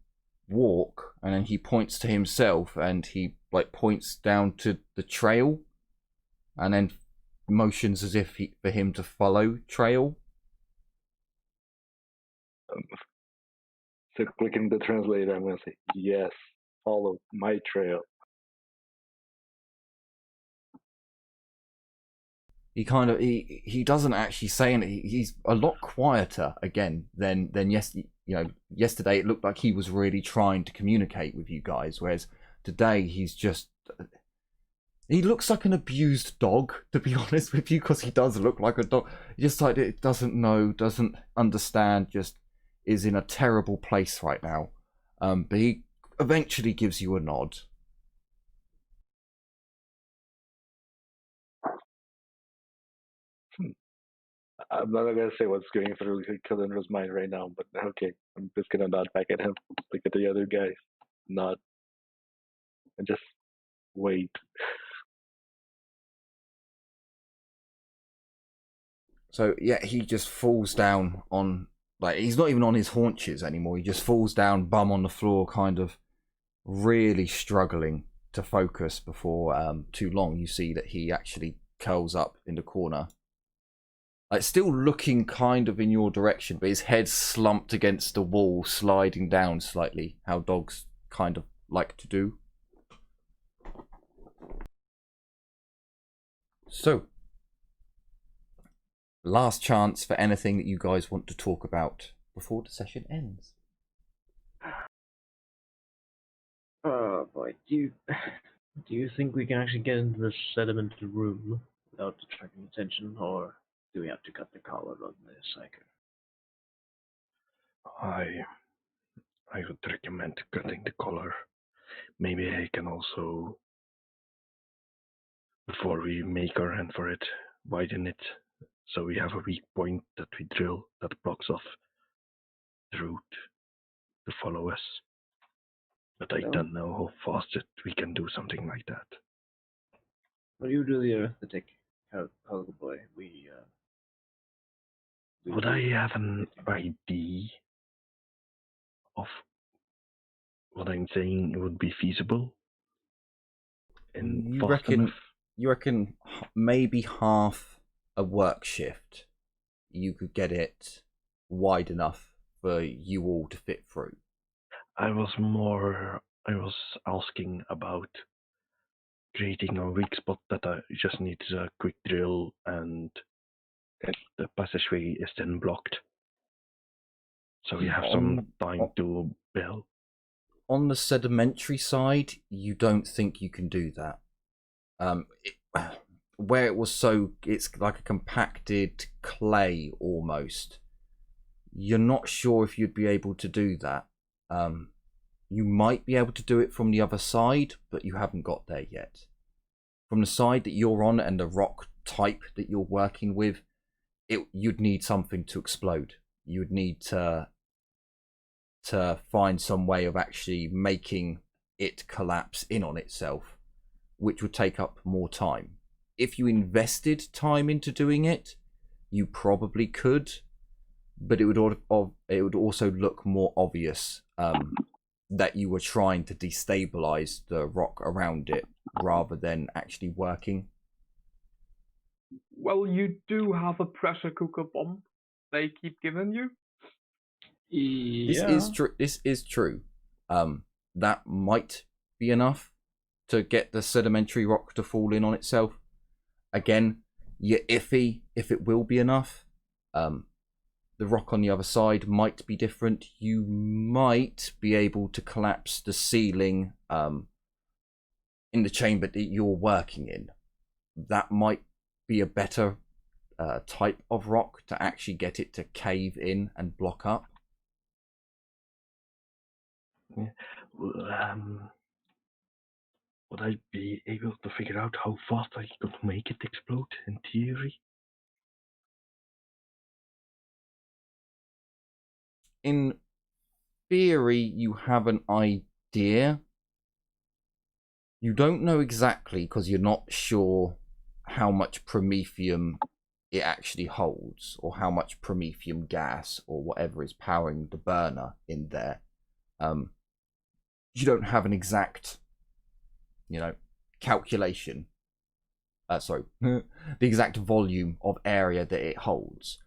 walk, and then he points to himself, and he like points down to the trail, and then motions as if for him to follow trail. So clicking the translator, I'm gonna say, yes, follow my trail. He kind of he doesn't actually say anything. He's a lot quieter again than yesterday. It looked like he was really trying to communicate with you guys, whereas today he's just He looks like an abused dog, to be honest with you, because he does look like a dog. Just like it doesn't know, doesn't understand, just is in a terrible place right now. But he eventually gives you a nod. I'm not gonna say what's going through Kalindra's mind right now, but okay, I'm just gonna nod back at him, look at the other guys, nod, and just wait. So yeah, he just falls down on, like, he's not even on his haunches anymore. He just falls down, bum on the floor, kind of really struggling to focus. Before too long, you see that he actually curls up in the corner, like still looking kind of in your direction, but his head slumped against the wall, sliding down slightly, how dogs kind of like to do. So, last chance for anything that you guys want to talk about before the session ends. Oh boy, do you think we can actually get into the sedimented room without attracting attention, or do we have to cut the collar on the psycho? I would recommend cutting the collar. Maybe I can also, before we make our run for it, widen it so we have a weak point that we drill that blocks off the route to follow us. But I don't know how fast we can do something like that. Well, you do the arithmetic, boy. Would I have an idea of what I'm saying would be feasible and You fast reckon? enough? You reckon maybe half a work shift, you could get it wide enough for you all to fit through? I was asking about creating a weak spot that I just needs a quick drill and the passageway is then blocked. So we have some time to build. On the sedimentary side, you don't think you can do that. Where it was so, it's like a compacted clay almost. You're not sure if you'd be able to do that. You might be able to do it from the other side, but you haven't got there yet. From the side that you're on and the rock type that you're working with, you'd need something to explode. You would need to find some way of actually making it collapse in on itself, which would take up more time. If you invested time into doing it, you probably could, but it would also look more obvious that you were trying to destabilize the rock around it rather than actually working. Well, you do have a pressure cooker bomb they keep giving you. This is true. This is true. That might be enough to get the sedimentary rock to fall in on itself. Again, you're iffy if it will be enough. The rock on the other side might be different. You might be able to collapse the ceiling in the chamber that you're working in. That might be a better type of rock to actually get it to cave in and block up. Yeah. Would I be able to figure out how fast I could make it explode in theory? In theory, you have an idea. You don't know exactly because you're not sure how much promethium it actually holds, or how much promethium gas or whatever is powering the burner in there. You don't have an exact, calculation. Sorry, the exact volume of area that it holds,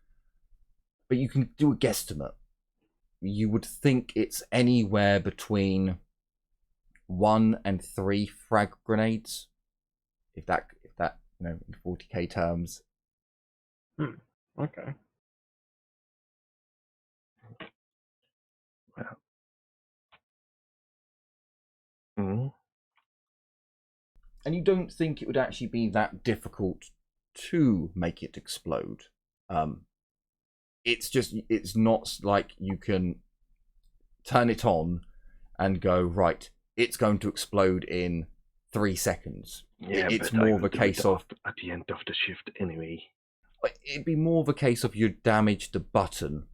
but you can do a guesstimate. You would think it's anywhere between 1 and 3 frag grenades, if that in 40k terms. Okay. Well. And you don't think it would actually be that difficult to make it explode. It's not like you can turn it on and go, right, it's going to explode in 3 seconds. Yeah, It's but more I of will a do case it of... at the end of the shift anyway. It'd be more of a case of you damage the button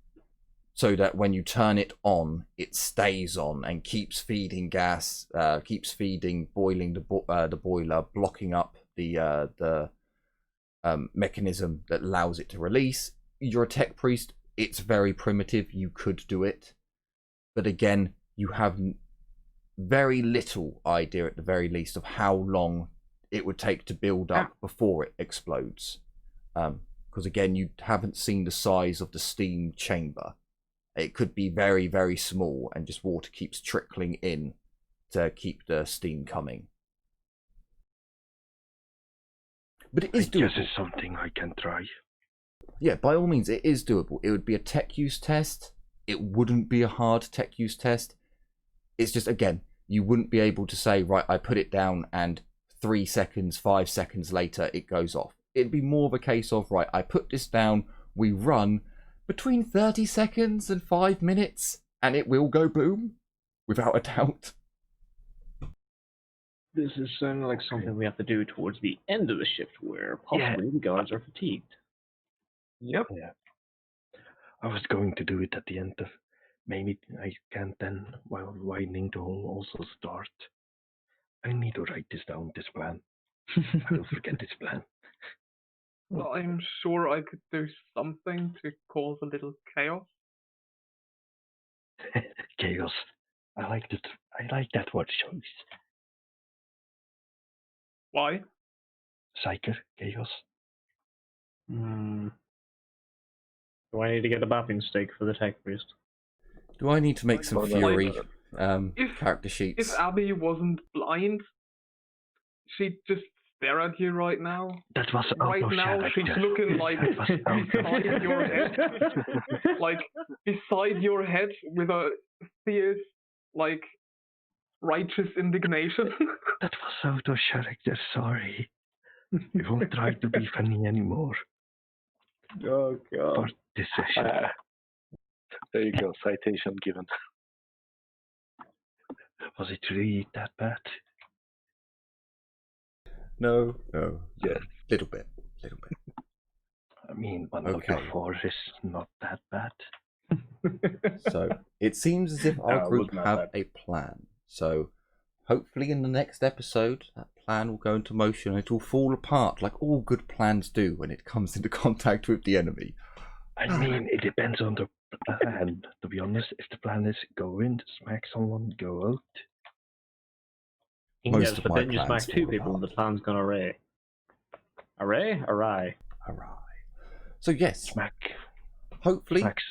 so that when you turn it on, it stays on and keeps feeding gas, keeps feeding, boiling the boiler, blocking up the mechanism that allows it to release. You're a tech priest. It's very primitive. You could do it. But again, you have very little idea at the very least of how long it would take to build up before it explodes. Because again, you haven't seen the size of the steam chamber. It could be very, very small and just water keeps trickling in to keep the steam coming. But it is doable. Guess it's something I can try. Yeah, by all means, it is doable. It would be a tech use test. It wouldn't be a hard tech use test. It's just, again, you wouldn't be able to say, right, I put it down and 3 seconds, 5 seconds later, it goes off. It'd be more of a case of, right, I put this down, we run between 30 seconds and 5 minutes, and it will go boom, without a doubt. This is sounding like something we have to do towards the end of the shift, where possibly the guards are fatigued. Yep. Yeah. I was going to do it at the end of... Maybe I can then, while widening the hole, also start. I need to write this down, this plan. I will forget this plan. Well, I'm sure I could do something to cause a little chaos. Chaos. I like that. I like that word choice. Why? Psyker, chaos. Do I need to get a bapping steak for the tech priest? Do I need to make some Like, Fury if- character sheets? If Abby wasn't blind, she'd just stare at you right now. That was Right out of now, character. she's looking like That was out of beside your head. Like, beside your head with a fierce, like, righteous indignation. That was out of character, sorry. We won't try to be funny anymore. Oh, God. For this session. There you go. Citation given. Was it really that bad? No. Yes. Little bit. I mean, 1 Okay. out of 4 is not that bad. So it seems as if our it group was not have bad. a plan. So hopefully in the next episode, that plan will go into motion and it will fall apart like all good plans do when it comes into contact with the enemy. I mean, it depends on the plan. To be honest, if the plan is go in, smack someone, go out. Most Yes, of but my then you smack plans 2 fall people and the apart. plan's gone array. Array? Awry. Hurrah. So yes, Smack. hopefully Smacks.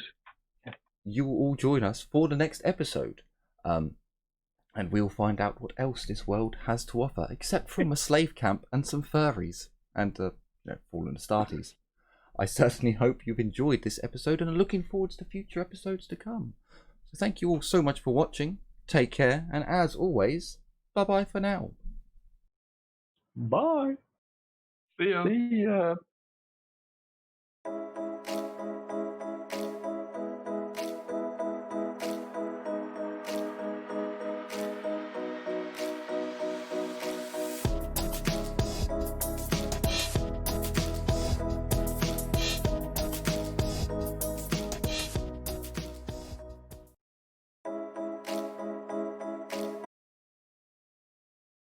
you will all join us for the next episode. And we'll find out what else this world has to offer, except from a slave camp and some furries and fallen Astartes. I certainly hope you've enjoyed this episode and are looking forward to future episodes to come. So thank you all so much for watching. Take care, and as always, bye-bye for now. Bye. See ya. See ya.